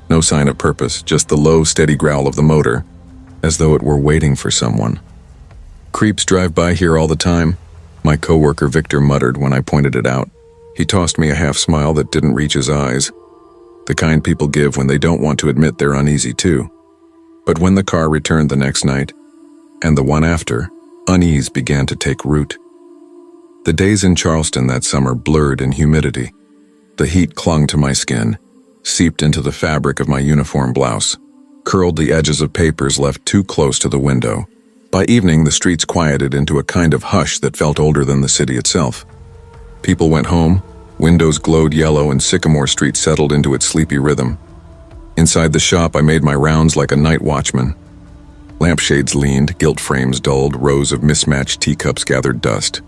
No sign of purpose, just the low, steady growl of the motor, as though it were waiting for someone. Creeps drive by here all the time, my coworker Victor muttered when I pointed it out. He tossed me a half smile that didn't reach his eyes. The kind people give when they don't want to admit they're uneasy too. But when the car returned the next night, and the one after, unease began to take root. The days in Charleston that summer blurred in humidity. The heat clung to my skin, seeped into the fabric of my uniform blouse, curled the edges of papers left too close to the window, By evening, the streets quieted into a kind of hush that felt older than the city itself. People went home, windows glowed yellow, and Sycamore Street settled into its sleepy rhythm. Inside the shop, I made my rounds like a night watchman. Lampshades leaned, gilt frames dulled, rows of mismatched teacups gathered dust.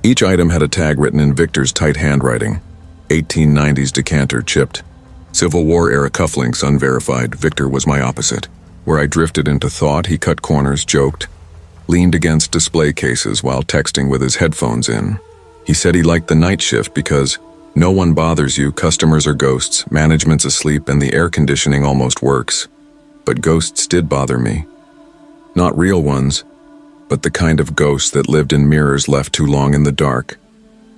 Each item had a tag written in Victor's tight handwriting. 1890s decanter chipped. Civil War-era cufflinks unverified. Victor was my opposite. Where I drifted into thought, he cut corners, joked, leaned against display cases while texting with his headphones in. He said he liked the night shift because no one bothers you, customers are ghosts, management's asleep, and the air conditioning almost works. But ghosts did bother me. Not real ones, but the kind of ghosts that lived in mirrors left too long in the dark,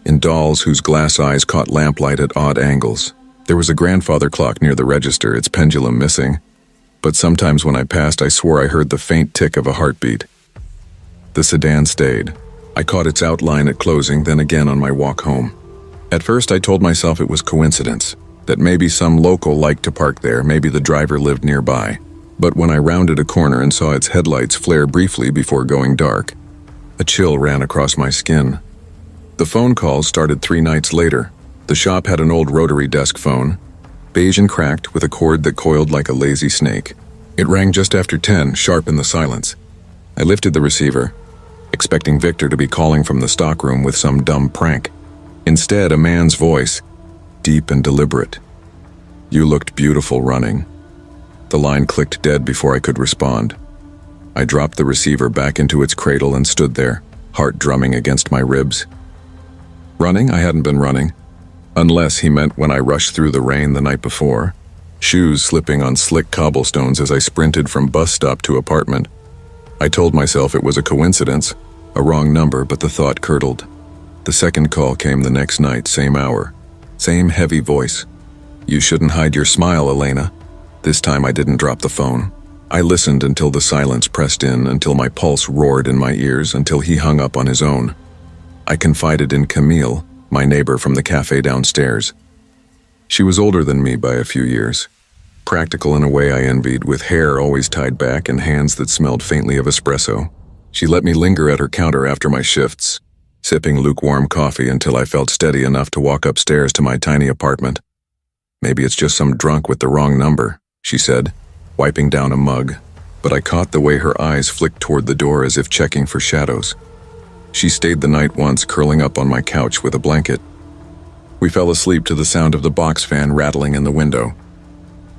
in dolls whose glass eyes caught lamplight at odd angles. There was a grandfather clock near the register, its pendulum missing, but sometimes when I passed, I swore I heard the faint tick of a heartbeat. The sedan stayed. I caught its outline at closing, then again on my walk home. At first, I told myself it was coincidence, that maybe some local liked to park there, maybe the driver lived nearby. But when I rounded a corner and saw its headlights flare briefly before going dark, a chill ran across my skin. The phone calls started 3 nights later. The shop had an old rotary desk phone, beige and cracked with a cord that coiled like a lazy snake. It rang just after 10, sharp in the silence. I lifted the receiver, expecting Victor to be calling from the stockroom with some dumb prank. Instead, a man's voice, deep and deliberate. "You looked beautiful running." The line clicked dead before I could respond. I dropped the receiver back into its cradle and stood there, heart drumming against my ribs. Running? I hadn't been running. Unless he meant when I rushed through the rain the night before, shoes slipping on slick cobblestones as I sprinted from bus stop to apartment. I told myself it was a coincidence, a wrong number, but the thought curdled. The second call came the next night, same hour, same heavy voice. "You shouldn't hide your smile, Elena." This time I didn't drop the phone. I listened until the silence pressed in, until my pulse roared in my ears, until he hung up on his own. I confided in Camille, my neighbor from the cafe downstairs. She was older than me by a few years. Practical in a way I envied, with hair always tied back and hands that smelled faintly of espresso. She let me linger at her counter after my shifts, sipping lukewarm coffee until I felt steady enough to walk upstairs to my tiny apartment. "Maybe it's just some drunk with the wrong number," she said, wiping down a mug, but I caught the way her eyes flicked toward the door as if checking for shadows. She stayed the night once, curling up on my couch with a blanket. We fell asleep to the sound of the box fan rattling in the window.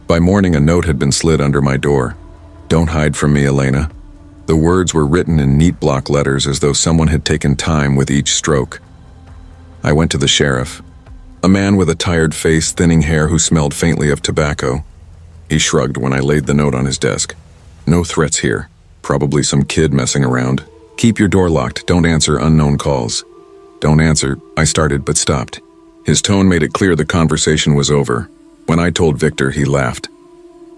By morning, a note had been slid under my door. "Don't hide from me, Elena." The words were written in neat block letters as though someone had taken time with each stroke. I went to the sheriff, a man with a tired face, thinning hair who smelled faintly of tobacco. He shrugged when I laid the note on his desk. "No threats here. Probably some kid messing around. Keep your door locked. Don't answer unknown calls." "Don't answer," I started but stopped. His tone made it clear the conversation was over. When I told Victor, he laughed.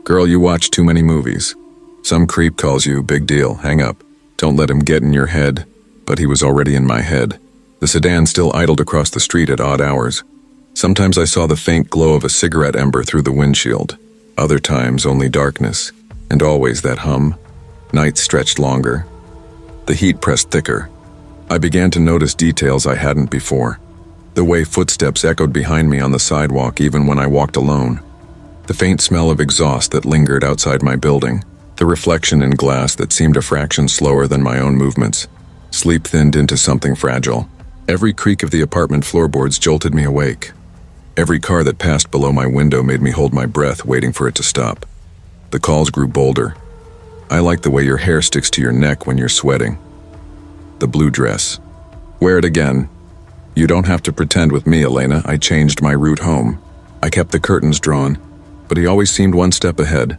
"Girl, you watch too many movies. Some creep calls you, big deal, hang up. Don't let him get in your head." But he was already in my head. The sedan still idled across the street at odd hours. Sometimes I saw the faint glow of a cigarette ember through the windshield. Other times only darkness, and always that hum. Nights stretched longer. The heat pressed thicker. I began to notice details I hadn't before. The way footsteps echoed behind me on the sidewalk even when I walked alone. The faint smell of exhaust that lingered outside my building. The reflection in glass that seemed a fraction slower than my own movements. Sleep thinned into something fragile. Every creak of the apartment floorboards jolted me awake. Every car that passed below my window made me hold my breath, waiting for it to stop. The calls grew bolder. "I like the way your hair sticks to your neck when you're sweating." The blue dress. "Wear it again." "You don't have to pretend with me, Elena. I changed my route home." I kept the curtains drawn, but he always seemed one step ahead,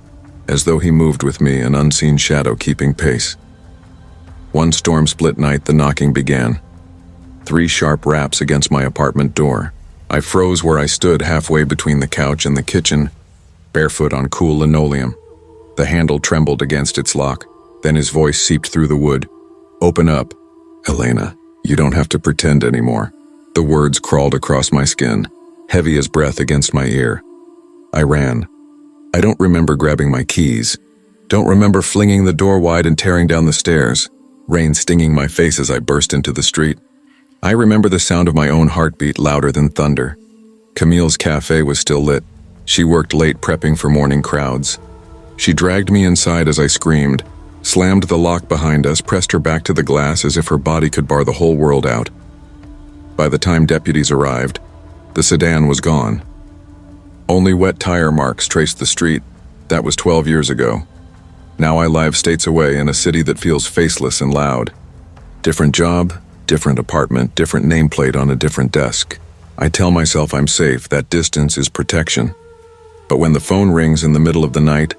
as though he moved with me, an unseen shadow keeping pace. One storm-split night, the knocking began. 3 sharp raps against my apartment door. I froze where I stood, halfway between the couch and the kitchen, barefoot on cool linoleum. The handle trembled against its lock. Then his voice seeped through the wood. "Open up. Elena, you don't have to pretend anymore." The words crawled across my skin, heavy as breath against my ear. I ran. I don't remember grabbing my keys. Don't remember flinging the door wide and tearing down the stairs. rain stinging my face as I burst into the street. I remember the sound of my own heartbeat louder than thunder. Camille's cafe was still lit. She worked late prepping for morning crowds. She dragged me inside as I screamed, slammed the lock behind us, pressed her back to the glass as if her body could bar the whole world out. By the time deputies arrived, the sedan was gone. Only wet tire marks traced the street. That was 12 years ago. Now I live states away in a city that feels faceless and loud. Different job, different apartment, different nameplate on a different desk. I tell myself I'm safe, that distance is protection. But when the phone rings in the middle of the night,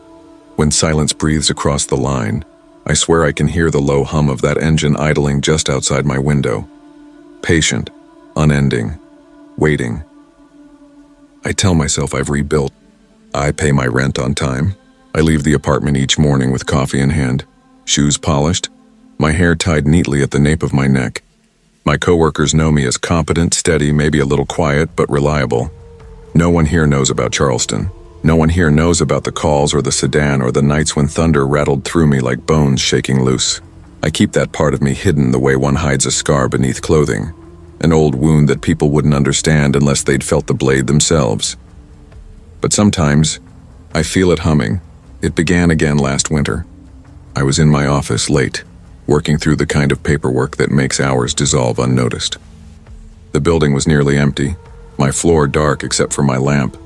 when silence breathes across the line, I swear I can hear the low hum of that engine idling just outside my window. Patient, unending, waiting. I tell myself I've rebuilt. I pay my rent on time. I leave the apartment each morning with coffee in hand, shoes polished, my hair tied neatly at the nape of my neck. My coworkers know me as competent, steady, maybe a little quiet, but reliable. No one here knows about Charleston. No one here knows about the calls or the sedan or the nights when thunder rattled through me like bones shaking loose. I keep that part of me hidden the way one hides a scar beneath clothing, an old wound that people wouldn't understand unless they'd felt the blade themselves. But sometimes, I feel it humming. It began again last winter. I was in my office late, working through the kind of paperwork that makes hours dissolve unnoticed. The building was nearly empty, my floor dark except for my lamp.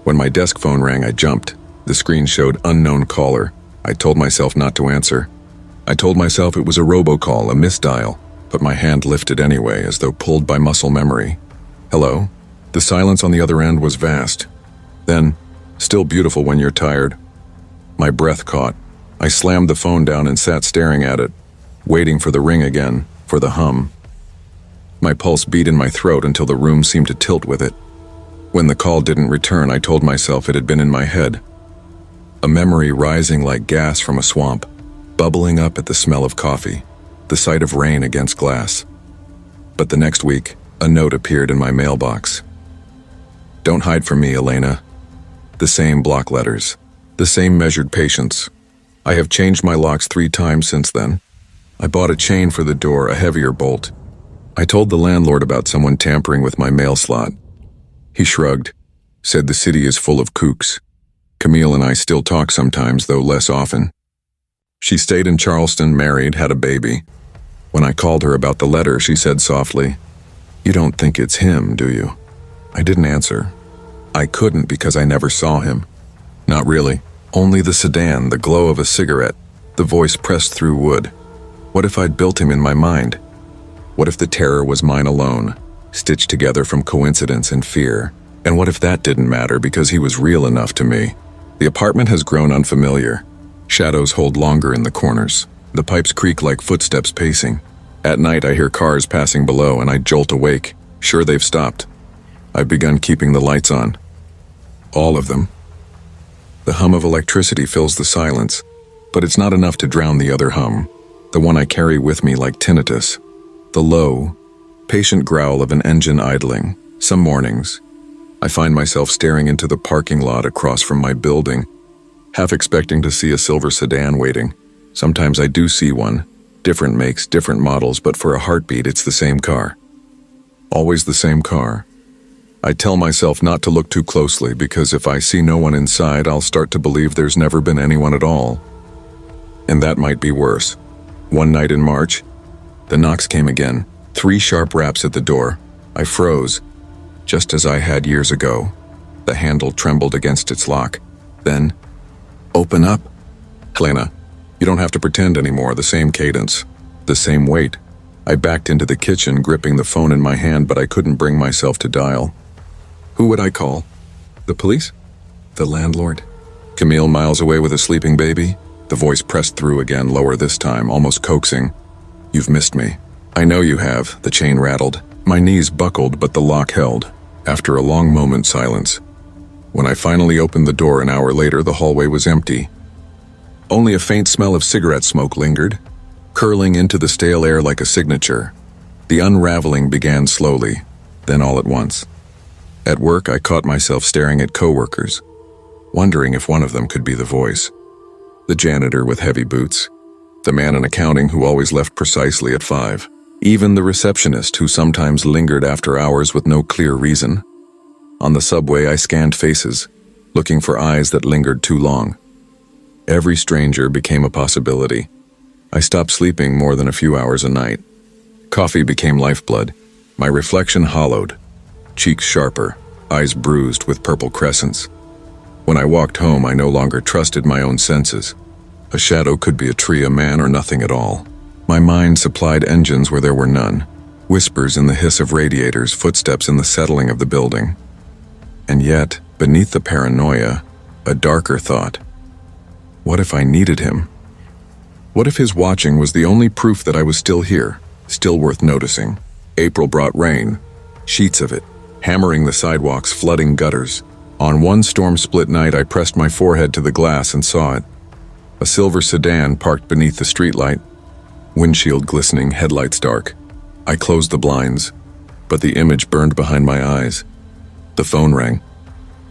When my desk phone rang, I jumped. The screen showed unknown caller. I told myself not to answer. I told myself it was a robocall, a misdial, but my hand lifted anyway, as though pulled by muscle memory. Hello? The silence on the other end was vast. Then, still beautiful when you're tired. My breath caught. I slammed the phone down and sat staring at it, waiting for the ring again, for the hum. My pulse beat in my throat until the room seemed to tilt with it. When the call didn't return, I told myself it had been in my head. A memory rising like gas from a swamp, bubbling up at the smell of coffee, the sight of rain against glass. But the next week, a note appeared in my mailbox. Don't hide from me, Elena. The same block letters, the same measured patience. I have changed my locks 3 times since then. I bought a chain for the door, a heavier bolt. I told the landlord about someone tampering with my mail slot. He shrugged, said the city is full of kooks. Camille and I still talk sometimes, though less often. She stayed in Charleston, married, had a baby. When I called her about the letter, she said softly, "You don't think it's him, do you?" I didn't answer. I couldn't because I never saw him. Not really. Only the sedan, the glow of a cigarette, the voice pressed through wood. What if I'd built him in my mind? What if the terror was mine alone, stitched together from coincidence and fear? And what if that didn't matter because he was real enough to me? The apartment has grown unfamiliar. Shadows hold longer in the corners. The pipes creak like footsteps pacing. At night I hear cars passing below and I jolt awake, sure they've stopped. I've begun keeping the lights on. All of them. The hum of electricity fills the silence, but it's not enough to drown the other hum, the one I carry with me like tinnitus. The low, patient growl of an engine idling. Some mornings, I find myself staring into the parking lot across from my building, half expecting to see a silver sedan waiting. Sometimes I do see one, different makes, different models, but for a heartbeat it's the same car. Always the same car. I tell myself not to look too closely because if I see no one inside, I'll start to believe there's never been anyone at all. And that might be worse. One night in March, the knocks came again, 3 sharp raps at the door. I froze, just as I had years ago. The handle trembled against its lock. Then, "Open up." "Helena, you don't have to pretend anymore." The same cadence, the same weight. I backed into the kitchen, gripping the phone in my hand, but I couldn't bring myself to dial. Who would I call? The police? The landlord? Camille miles away with a sleeping baby? The voice pressed through again, lower this time, almost coaxing. "You've missed me." "I know you have." The chain rattled. My knees buckled, but the lock held. After a long moment's silence, when I finally opened the door an hour later, the hallway was empty. Only a faint smell of cigarette smoke lingered, curling into the stale air like a signature. The unraveling began slowly, then all at once. At work, I caught myself staring at coworkers, wondering if one of them could be the voice. The janitor with heavy boots, The man in accounting who always left precisely at 5. Even the receptionist who sometimes lingered after hours with no clear reason. On the subway, I scanned faces, looking for eyes that lingered too long. Every stranger became a possibility. I stopped sleeping more than a few hours a night. Coffee became lifeblood, my reflection hollowed, cheeks sharper, eyes bruised with purple crescents. When I walked home, I no longer trusted my own senses. A shadow could be a tree, a man, or nothing at all. My mind supplied engines where there were none, whispers in the hiss of radiators, footsteps in the settling of the building. And yet, beneath the paranoia, a darker thought. What if I needed him? What if his watching was the only proof that I was still here, still worth noticing? April brought rain, sheets of it, hammering the sidewalks, flooding gutters. On one storm-split night, I pressed my forehead to the glass and saw it. A silver sedan parked beneath the streetlight, windshield glistening, headlights dark. I closed the blinds, but the image burned behind my eyes. The phone rang.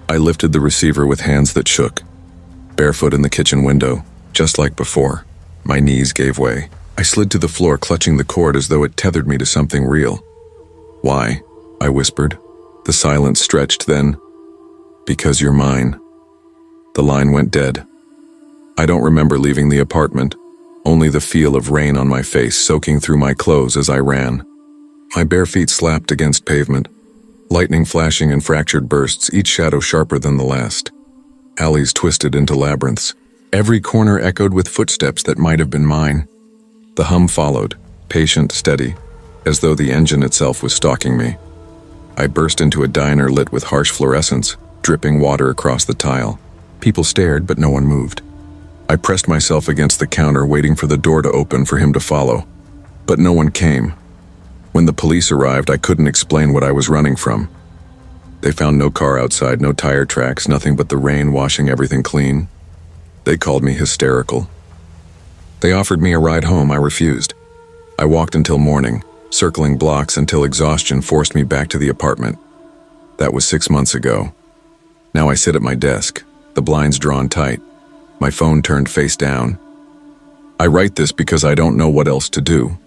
I lifted the receiver with hands that shook. Barefoot in the kitchen window, just like before. My knees gave way. I slid to the floor, clutching the cord as though it tethered me to something real. "Why?" I whispered. The silence stretched, then, "Because you're mine." The line went dead. I don't remember leaving the apartment, only the feel of rain on my face soaking through my clothes as I ran. My bare feet slapped against pavement, lightning flashing in fractured bursts, each shadow sharper than the last. Alleys twisted into labyrinths. Every corner echoed with footsteps that might have been mine. The hum followed, patient, steady, as though the engine itself was stalking me. I burst into a diner lit with harsh fluorescence, dripping water across the tile. People stared, but no one moved. I pressed myself against the counter, waiting for the door to open for him to follow. But no one came. When the police arrived, I couldn't explain what I was running from. They found no car outside, no tire tracks, nothing but the rain washing everything clean. They called me hysterical. They offered me a ride home. I refused. I walked until morning, circling blocks until exhaustion forced me back to the apartment. That was 6 months ago. Now I sit at my desk, the blinds drawn tight, my phone turned face down. I write this because I don't know what else to do.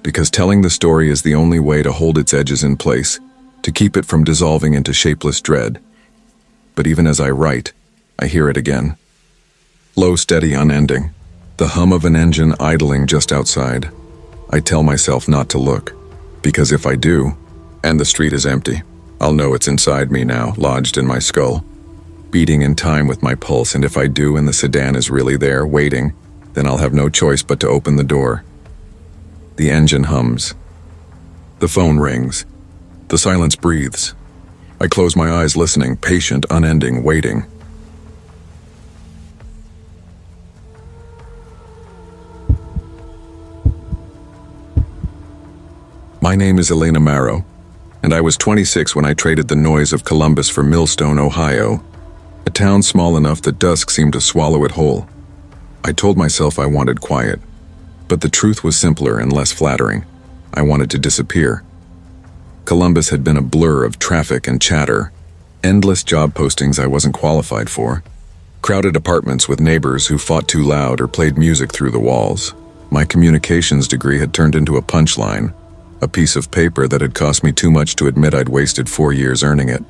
Because telling the story is the only way to hold its edges in place, to keep it from dissolving into shapeless dread. But even as I write, I hear it again. Low, steady, unending. The hum of an engine idling just outside. I tell myself not to look, because if I do, and the street is empty, I'll know it's inside me now, lodged in my skull, beating in time with my pulse, and if I do and the sedan is really there, waiting, then I'll have no choice but to open the door. The engine hums. The phone rings. The silence breathes. I close my eyes, listening, patient, unending, waiting. My name is Elena Marrow, and I was 26 when I traded the noise of Columbus for Millstone, Ohio, a town small enough that dusk seemed to swallow it whole. I told myself I wanted quiet, but the truth was simpler and less flattering. I wanted to disappear. Columbus had been a blur of traffic and chatter, endless job postings I wasn't qualified for, crowded apartments with neighbors who fought too loud or played music through the walls. My communications degree had turned into a punchline, a piece of paper that had cost me too much to admit I'd wasted 4 years earning it.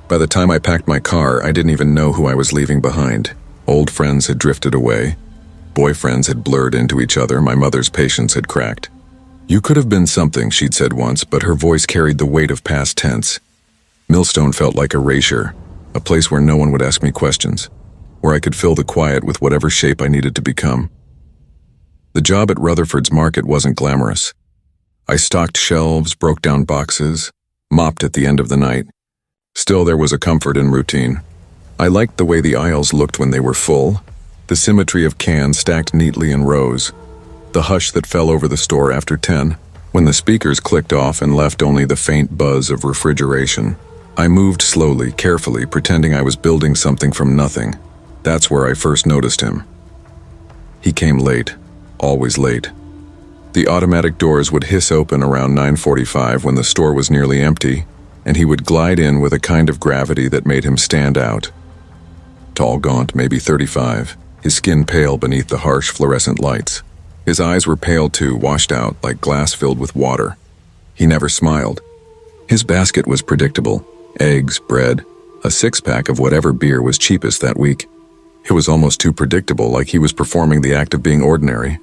By the time I packed my car, I didn't even know who I was leaving behind. Old friends had drifted away. Boyfriends had blurred into each other. My mother's patience had cracked. "You could have been something," she'd said once, but her voice carried the weight of past tense. Millstone felt like erasure, a place where no one would ask me questions, where I could fill the quiet with whatever shape I needed to become. The job at Rutherford's Market wasn't glamorous. I stocked shelves, broke down boxes, mopped at the end of the night. Still, there was a comfort in routine. I liked the way the aisles looked when they were full, the symmetry of cans stacked neatly in rows, the hush that fell over the store after 10, when the speakers clicked off and left only the faint buzz of refrigeration. I moved slowly, carefully, pretending I was building something from nothing. That's where I first noticed him. He came late, always late. The automatic doors would hiss open around 9:45 when the store was nearly empty, and he would glide in with a kind of gravity that made him stand out. Tall, gaunt, maybe 35. his skin pale beneath the harsh fluorescent lights. His eyes were pale too, washed out like glass filled with water. He never smiled. His basket was predictable: eggs, bread, a six-pack of whatever beer was cheapest that week. It was almost too predictable, like he was performing the act of being ordinary.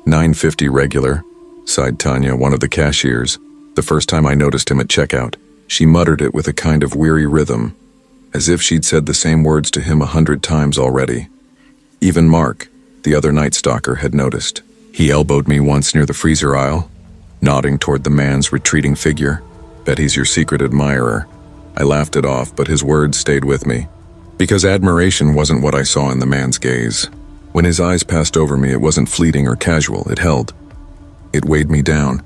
$9.50 regular, sighed Tanya, one of the cashiers. The first time I noticed him at checkout, she muttered it with a kind of weary rhythm, as if she'd said the same words to him 100 times already. Even Mark, the other night stalker, had noticed. He elbowed me once near the freezer aisle, nodding toward the man's retreating figure. Bet he's your secret admirer. I laughed it off, but his words stayed with me, because admiration wasn't what I saw in the man's gaze. When his eyes passed over me, it wasn't fleeting or casual, it held. It weighed me down.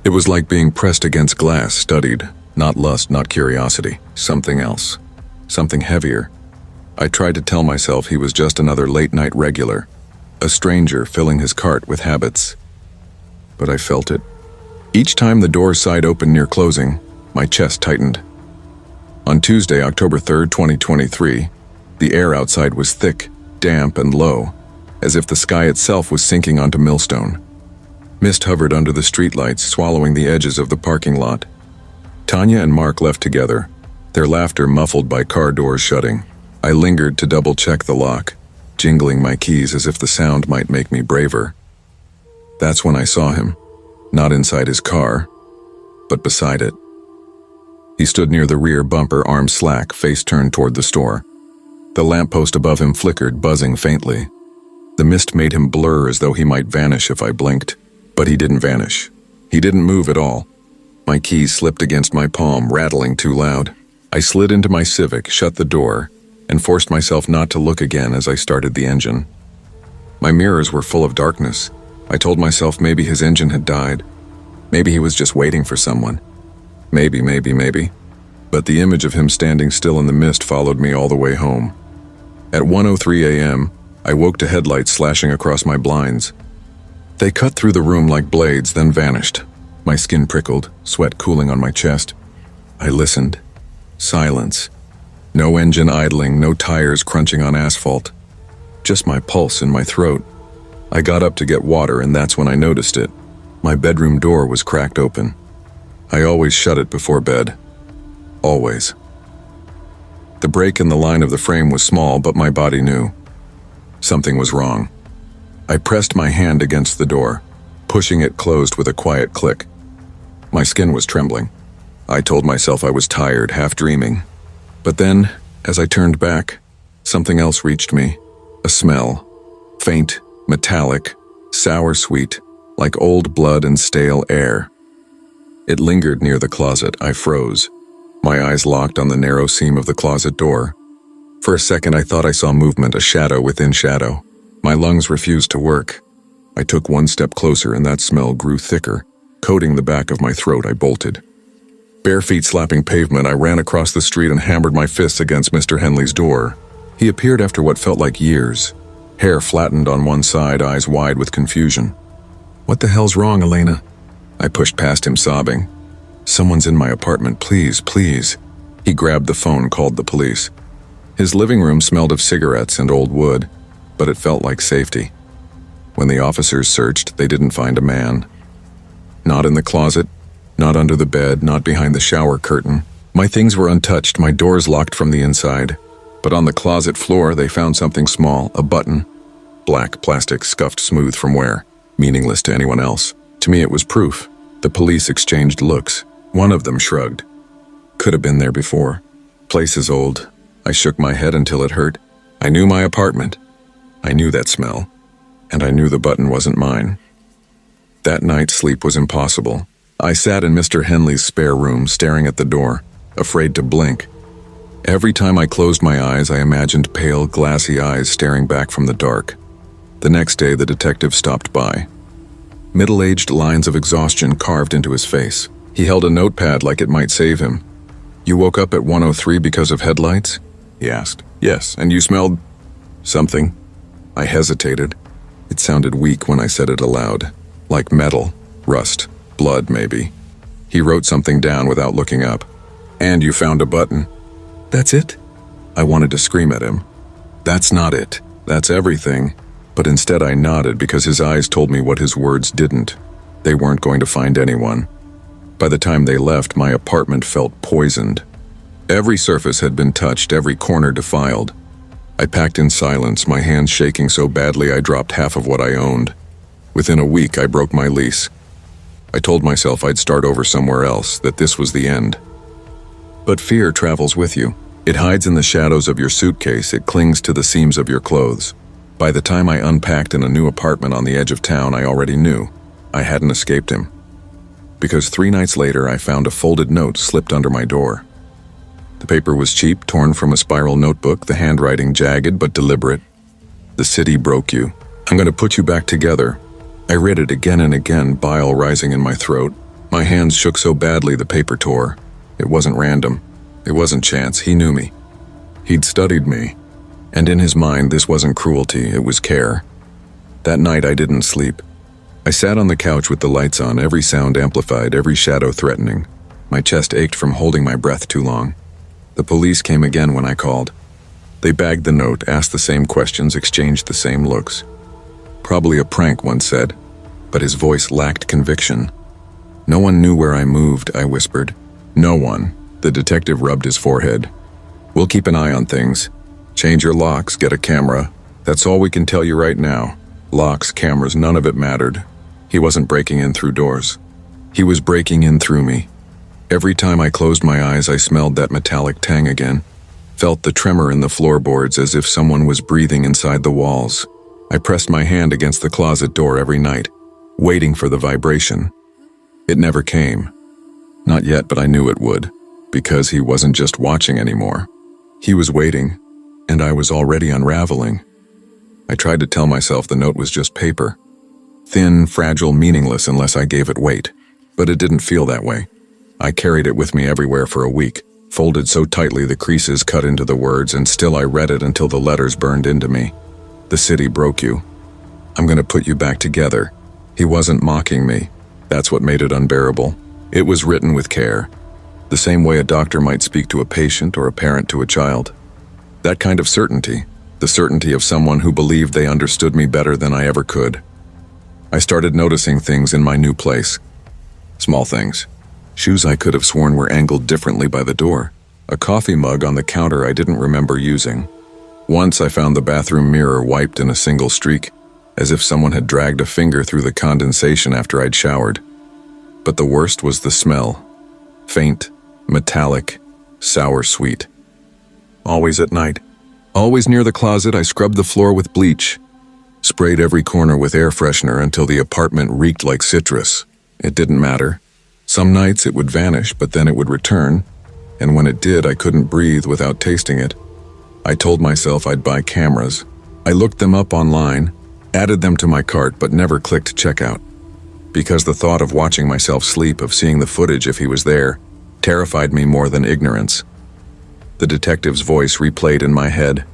It was like being pressed against glass, studied. Not lust, not curiosity. Something else. Something heavier. I tried to tell myself he was just another late-night regular, a stranger filling his cart with habits. But I felt it. Each time the door sighed open near closing, my chest tightened. On Tuesday, October 3rd, 2023, the air outside was thick, damp, and low, as if the sky itself was sinking onto millstone. Mist hovered under the streetlights, swallowing the edges of the parking lot. Tanya and Mark left together, their laughter muffled by car doors shutting. I lingered to double-check the lock, jingling my keys as if the sound might make me braver. That's when I saw him, not inside his car, but beside it. He stood near the rear bumper, arms slack, face turned toward the store. The lamppost above him flickered, buzzing faintly. The mist made him blur as though he might vanish if I blinked, but he didn't vanish. He didn't move at all. My keys slipped against my palm, rattling too loud. I slid into my Civic, shut the door, and forced myself not to look again as I started the engine. My mirrors were full of darkness. I told myself maybe his engine had died. Maybe he was just waiting for someone. Maybe. But the image of him standing still in the mist followed me all the way home. At 1:03 a.m., I woke to headlights slashing across my blinds. They cut through the room like blades, then vanished. My skin prickled, sweat cooling on my chest. I listened. Silence. No engine idling, no tires crunching on asphalt. Just my pulse in my throat. I got up to get water, and that's when I noticed it. My bedroom door was cracked open. I always shut it before bed. Always. The break in the line of the frame was small, but my body knew. Something was wrong. I pressed my hand against the door, pushing it closed with a quiet click. My skin was trembling. I told myself I was tired, half dreaming. But then, as I turned back, something else reached me. A smell. Faint, metallic, sour-sweet, like old blood and stale air. It lingered near the closet. I froze. My eyes locked on the narrow seam of the closet door. For a second, I thought I saw movement, a shadow within shadow. My lungs refused to work. I took one step closer, and that smell grew thicker. Coating the back of my throat, I bolted. Bare feet slapping pavement, I ran across the street and hammered my fists against Mr. Henley's door. He appeared after what felt like years. Hair flattened on one side, eyes wide with confusion. "What the hell's wrong, Elena?" I pushed past him, sobbing. "Someone's in my apartment, please, please." He grabbed the phone, called the police. His living room smelled of cigarettes and old wood, but it felt like safety. When the officers searched, they didn't find a man. Not in the closet, not under the bed, not behind the shower curtain. My things were untouched, my doors locked from the inside. But on the closet floor, they found something small, a button. Black plastic scuffed smooth from wear, meaningless to anyone else. To me, it was proof. The police exchanged looks. One of them shrugged. Could have been there before. Place is old. I shook my head until it hurt. I knew my apartment. I knew that smell. And I knew the button wasn't mine. That night, sleep was impossible. I sat in Mr. Henley's spare room, staring at the door, afraid to blink. Every time I closed my eyes, I imagined pale, glassy eyes staring back from the dark. The next day, the detective stopped by. Middle-aged lines of exhaustion carved into his face. He held a notepad like it might save him. "You woke up at 1:03 because of headlights?" he asked. "Yes, and you smelled something." I hesitated. It sounded weak when I said it aloud. Like metal, rust, blood maybe. He wrote something down without looking up. "And you found a button." "That's it?" I wanted to scream at him. "That's not it." That's everything. But instead I nodded because his eyes told me what his words didn't. They weren't going to find anyone. By the time they left, my apartment felt poisoned. Every surface had been touched, every corner defiled. I packed in silence, my hands shaking so badly I dropped half of what I owned. Within a week, I broke my lease. I told myself I'd start over somewhere else, that this was the end. But fear travels with you. It hides in the shadows of your suitcase, it clings to the seams of your clothes. By the time I unpacked in a new apartment on the edge of town, I already knew I hadn't escaped him. Because 3 nights later, I found a folded note slipped under my door. The paper was cheap, torn from a spiral notebook, the handwriting jagged but deliberate. The city broke you. I'm going to put you back together. I read it again and again, bile rising in my throat. My hands shook so badly the paper tore. It wasn't random. It wasn't chance. He knew me. He'd studied me. And in his mind, this wasn't cruelty, it was care. That night, I didn't sleep. I sat on the couch with the lights on, every sound amplified, every shadow threatening. My chest ached from holding my breath too long. The police came again when I called. They bagged the note, asked the same questions, exchanged the same looks. Probably a prank, one said, but his voice lacked conviction. No one knew where I moved, I whispered. No one. The detective rubbed his forehead. We'll keep an eye on things. Change your locks, get a camera. That's all we can tell you right now. Locks, cameras, none of it mattered. He wasn't breaking in through doors. He was breaking in through me. Every time I closed my eyes, I smelled that metallic tang again. Felt the tremor in the floorboards as if someone was breathing inside the walls. I pressed my hand against the closet door every night, waiting for the vibration. It never came. Not yet, but I knew it would, because he wasn't just watching anymore. He was waiting. And I was already unraveling. I tried to tell myself the note was just paper. Thin, fragile, meaningless unless I gave it weight. But it didn't feel that way. I carried it with me everywhere for a week, folded so tightly the creases cut into the words, and still I read it until the letters burned into me. The city broke you. I'm going to put you back together. He wasn't mocking me. That's what made it unbearable. It was written with care. The same way a doctor might speak to a patient or a parent to a child. That kind of certainty, the certainty of someone who believed they understood me better than I ever could. I started noticing things in my new place. Small things. Shoes I could have sworn were angled differently by the door. A coffee mug on the counter I didn't remember using. Once I found the bathroom mirror wiped in a single streak, as if someone had dragged a finger through the condensation after I'd showered. But the worst was the smell. Faint, metallic, sour sweet. Always at night. Always near the closet, I scrubbed the floor with bleach. Sprayed every corner with air freshener until the apartment reeked like citrus. It didn't matter. Some nights it would vanish, but then it would return. And when it did, I couldn't breathe without tasting it. I told myself I'd buy cameras. I looked them up online, added them to my cart, but never clicked checkout. Because the thought of watching myself sleep, of seeing the footage if he was there, terrified me more than ignorance. The detective's voice replayed in my head.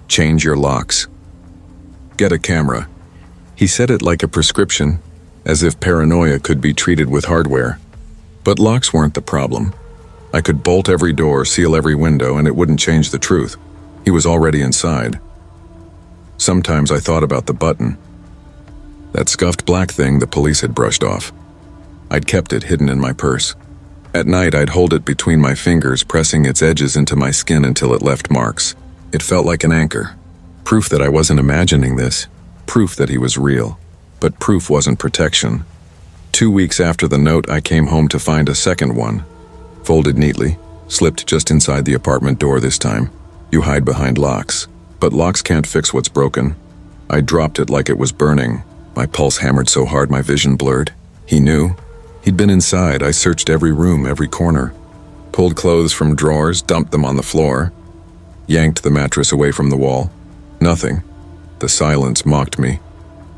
Change your locks. Get a camera. He said it like a prescription, as if paranoia could be treated with hardware. But locks weren't the problem. I could bolt every door, seal every window, and it wouldn't change the truth. He was already inside. Sometimes I thought about the button. That scuffed black thing the police had brushed off. I'd kept it hidden in my purse. At night, I'd hold it between my fingers, pressing its edges into my skin until it left marks. It felt like an anchor. Proof that I wasn't imagining this. Proof that he was real. But proof wasn't protection. 2 weeks after the note, I came home to find a second one. Folded neatly, slipped just inside the apartment door this time. You hide behind locks. But locks can't fix what's broken. I dropped it like it was burning. My pulse hammered so hard my vision blurred. He knew. He'd been inside. I searched every room, every corner. Pulled clothes from drawers, dumped them on the floor. Yanked the mattress away from the wall. Nothing. The silence mocked me.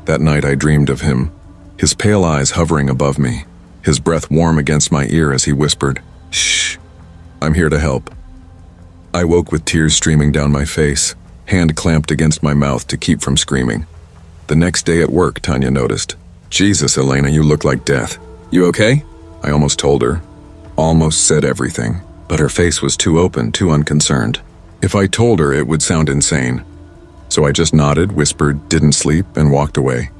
That night I dreamed of him. His pale eyes hovering above me. His breath warm against my ear as he whispered, "Shh, I'm here to help." I woke with tears streaming down my face, hand clamped against my mouth to keep from screaming. The next day at work, Tanya noticed. "Jesus, Elena, you look like death. You okay?" I almost told her. Almost said everything, but her face was too open, too unconcerned. If I told her, it would sound insane. So I just nodded, whispered, "Didn't sleep," and walked away.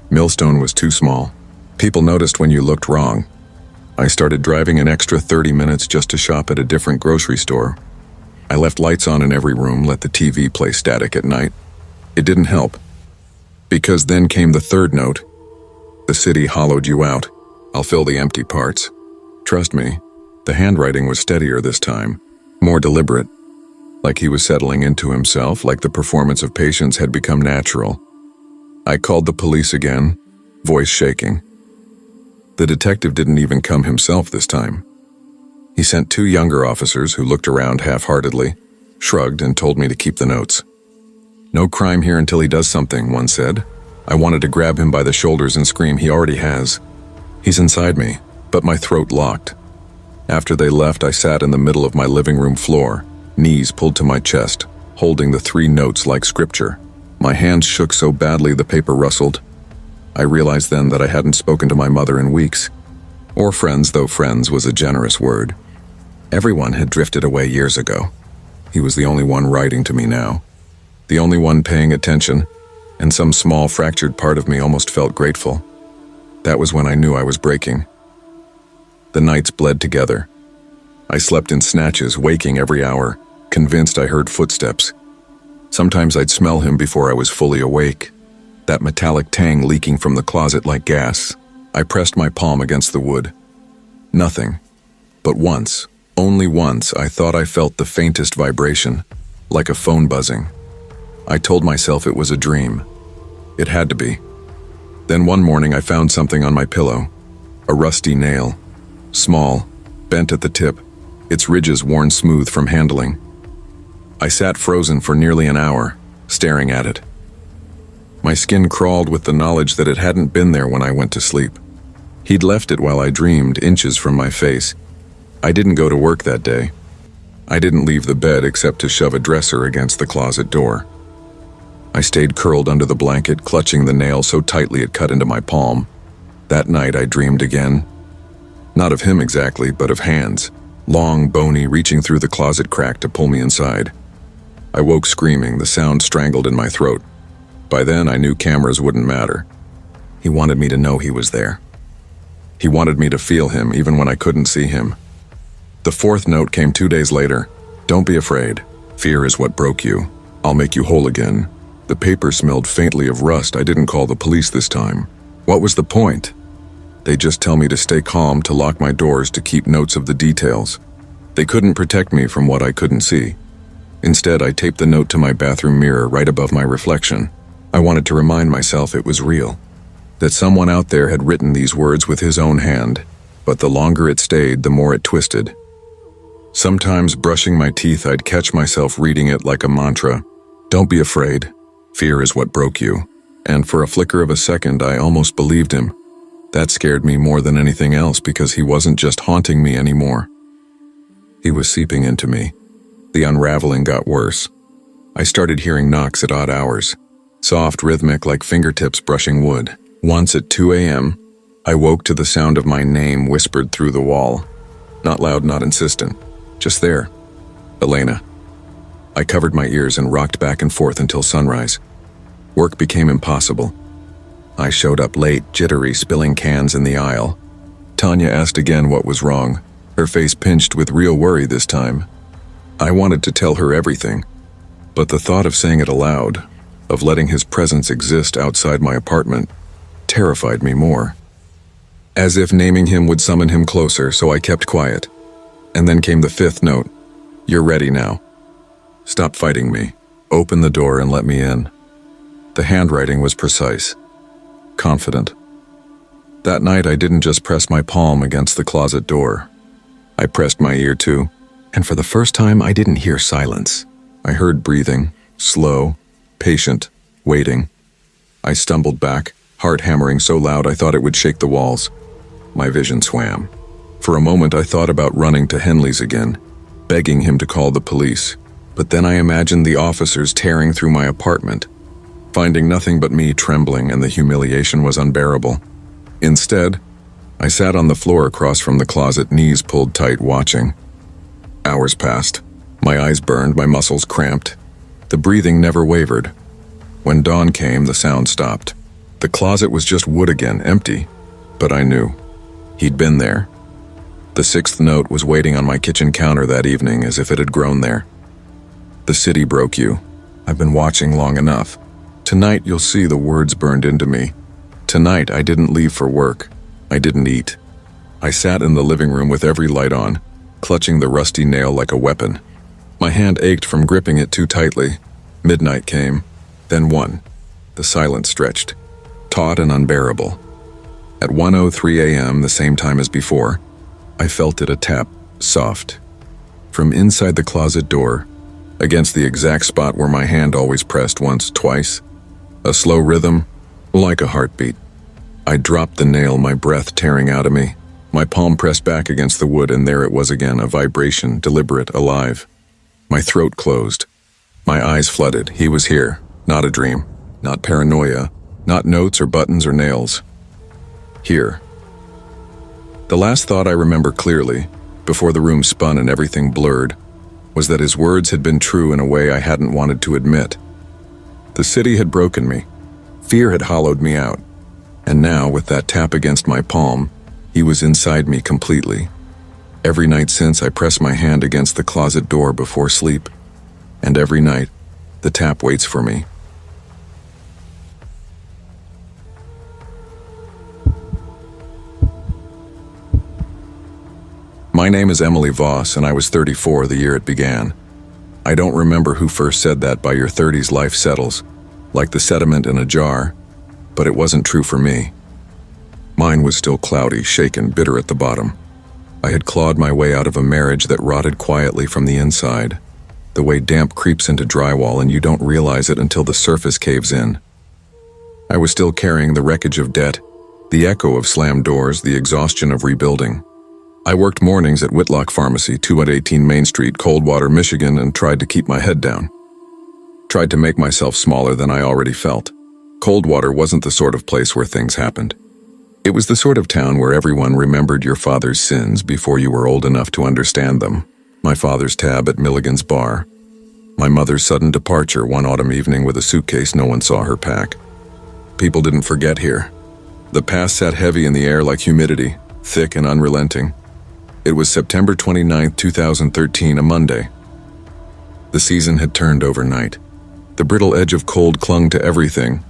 Millstone was too small. People noticed when you looked wrong. I started driving an extra 30 minutes just to shop at a different grocery store. I left lights on in every room, let the TV play static at night. It didn't help. Because then came the third note. "The city hollowed you out. I'll fill the empty parts." Trust me, the handwriting was steadier this time, more deliberate. Like he was settling into himself, like the performance of patience had become natural. I called the police again, voice shaking. The detective didn't even come himself this time. He sent 2 younger officers who looked around half-heartedly, shrugged, and told me to keep the notes. "No crime here until he does something," one said. I wanted to grab him by the shoulders and scream, "He already has. He's inside me," but my throat locked. After they left, I sat in the middle of my living room floor, knees pulled to my chest, holding the 3 notes like scripture. My hands shook so badly the paper rustled. I realized then that I hadn't spoken to my mother in weeks. Or friends, though friends was a generous word. Everyone had drifted away years ago. He was the only one writing to me now. The only one paying attention, and some small fractured part of me almost felt grateful. That was when I knew I was breaking. The nights bled together. I slept in snatches, waking every hour, convinced I heard footsteps. Sometimes I'd smell him before I was fully awake. That metallic tang leaking from the closet like gas. I pressed my palm against the wood. Nothing. But once, only once, I thought I felt the faintest vibration, like a phone buzzing. I told myself it was a dream. It had to be. Then one morning I found something on my pillow. A rusty nail. Small, bent at the tip, its ridges worn smooth from handling. I sat frozen for nearly an hour, staring at it. My skin crawled with the knowledge that it hadn't been there when I went to sleep. He'd left it while I dreamed, inches from my face. I didn't go to work that day. I didn't leave the bed except to shove a dresser against the closet door. I stayed curled under the blanket, clutching the nail so tightly it cut into my palm. That night I dreamed again. Not of him exactly, but of hands, long, bony, reaching through the closet crack to pull me inside. I woke screaming, the sound strangled in my throat. By then I knew cameras wouldn't matter. He wanted me to know he was there. He wanted me to feel him even when I couldn't see him. The 4th note came 2 days later. "Don't be afraid. Fear is what broke you. I'll make you whole again." The paper smelled faintly of rust. I didn't call the police this time. What was the point? They just tell me to stay calm, to lock my doors, to keep notes of the details. They couldn't protect me from what I couldn't see. Instead, I taped the note to my bathroom mirror right above my reflection. I wanted to remind myself it was real, that someone out there had written these words with his own hand, but the longer it stayed, the more it twisted. Sometimes, brushing my teeth, I'd catch myself reading it like a mantra. "Don't be afraid. Fear is what broke you." And for a flicker of a second, I almost believed him. That scared me more than anything else because he wasn't just haunting me anymore. He was seeping into me. The unraveling got worse. I started hearing knocks at odd hours, soft, rhythmic, like fingertips brushing wood. Once at 2 a.m., I woke to the sound of my name whispered through the wall. Not loud, not insistent. Just there. Elena. I covered my ears and rocked back and forth until sunrise. Work became impossible. I showed up late, jittery, spilling cans in the aisle. Tanya asked again what was wrong, her face pinched with real worry this time. I wanted to tell her everything, but the thought of saying it aloud, of letting his presence exist outside my apartment, terrified me more. As if naming him would summon him closer, so I kept quiet. And then came the 5th note. "You're ready now. Stop fighting me. Open the door and let me in." The handwriting was precise, confident. That night I didn't just press my palm against the closet door. I pressed my ear too, and for the first time I didn't hear silence. I heard breathing, slow, patient, waiting. I stumbled back, heart hammering so loud I thought it would shake the walls. My vision swam. For a moment I thought about running to Henley's again, begging him to call the police. But then I imagined the officers tearing through my apartment, finding nothing but me trembling, and the humiliation was unbearable. Instead, I sat on the floor across from the closet, knees pulled tight, watching. Hours passed. My eyes burned, my muscles cramped. The breathing never wavered. When dawn came, the sound stopped. The closet was just wood again, empty. But I knew. He'd been there. The sixth note was waiting on my kitchen counter that evening as if it had grown there. The city broke you. I've been watching long enough. Tonight you'll see the words burned into me. Tonight I didn't leave for work. I didn't eat. I sat in the living room with every light on, clutching the rusty nail like a weapon. My hand ached from gripping it too tightly. Midnight came, then 1. The silence stretched, taut and unbearable. At 1:03 a.m., the same time as before, I felt it a tap, soft. From inside the closet door, against the exact spot where my hand always pressed once, twice. A slow rhythm, like a heartbeat. I dropped the nail, my breath tearing out of me. My palm pressed back against the wood, and there it was again, a vibration, deliberate, alive. My throat closed. My eyes flooded. He was here. Not a dream. Not paranoia. Not notes or buttons or nails. Here. The last thought I remember clearly, before the room spun and everything blurred, was that his words had been true in a way I hadn't wanted to admit. The city had broken me. Fear had hollowed me out. And now, with that tap against my palm, he was inside me completely. Every night since, I press my hand against the closet door before sleep. And every night, the tap waits for me. My name is Emily Voss, and I was 34 the year it began. I don't remember who first said that by your 30s life settles, like the sediment in a jar, but it wasn't true for me. Mine was still cloudy, shaken, bitter at the bottom. I had clawed my way out of a marriage that rotted quietly from the inside, the way damp creeps into drywall and you don't realize it until the surface caves in. I was still carrying the wreckage of debt, the echo of slammed doors, the exhaustion of rebuilding. I worked mornings at Whitlock Pharmacy, 218 Main Street, Coldwater, Michigan, and tried to keep my head down. Tried to make myself smaller than I already felt. Coldwater wasn't the sort of place where things happened. It was the sort of town where everyone remembered your father's sins before you were old enough to understand them. My father's tab at Milligan's bar. My mother's sudden departure one autumn evening with a suitcase no one saw her pack. People didn't forget here. The past sat heavy in the air like humidity, thick and unrelenting. It was September 29, 2013, a Monday. The season had turned overnight. The brittle edge of cold clung to everything,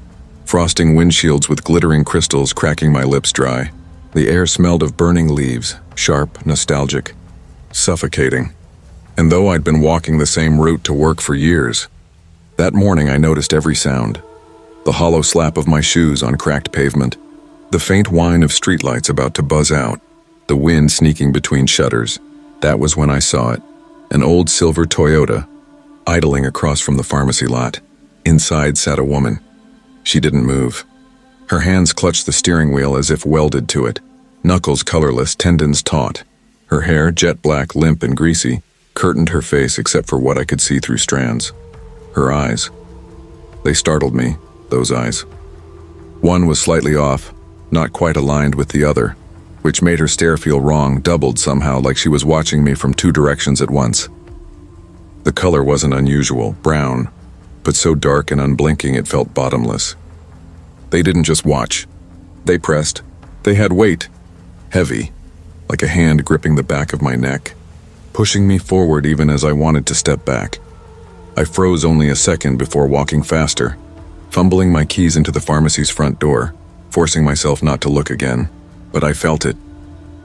frosting windshields with glittering crystals, cracking my lips dry. The air smelled of burning leaves, sharp, nostalgic, suffocating. And though I'd been walking the same route to work for years, that morning I noticed every sound. The hollow slap of my shoes on cracked pavement, the faint whine of streetlights about to buzz out, the wind sneaking between shutters. That was when I saw it. An old silver Toyota, idling across from the pharmacy lot. Inside sat a woman. She didn't move. Her hands clutched the steering wheel as if welded to it, knuckles colorless, tendons taut. Her hair, jet black, limp and greasy, curtained her face except for what I could see through strands. Her eyes. They startled me, those eyes. One was slightly off, not quite aligned with the other, which made her stare feel wrong, doubled somehow, like she was watching me from two directions at once. The color wasn't unusual, brown, but so dark and unblinking it felt bottomless. They didn't just watch. They pressed. They had weight. Heavy, like a hand gripping the back of my neck, pushing me forward even as I wanted to step back. I froze only a second before walking faster, fumbling my keys into the pharmacy's front door, forcing myself not to look again. But I felt it.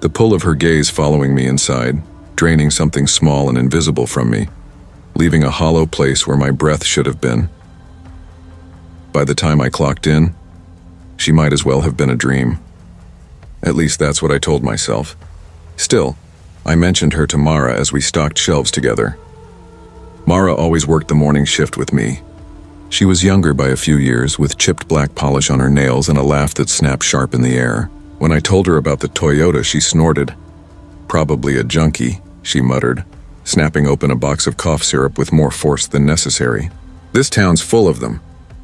The pull of her gaze following me inside, draining something small and invisible from me, leaving a hollow place where my breath should have been. By the time I clocked in, she might as well have been a dream. At least that's what I told myself. Still, I mentioned her to Mara as we stocked shelves together. Mara always worked the morning shift with me. She was younger by a few years, with chipped black polish on her nails and a laugh that snapped sharp in the air. When I told her about the Toyota, she snorted. Probably a junkie, she muttered, snapping open a box of cough syrup with more force than necessary. This town's full of them.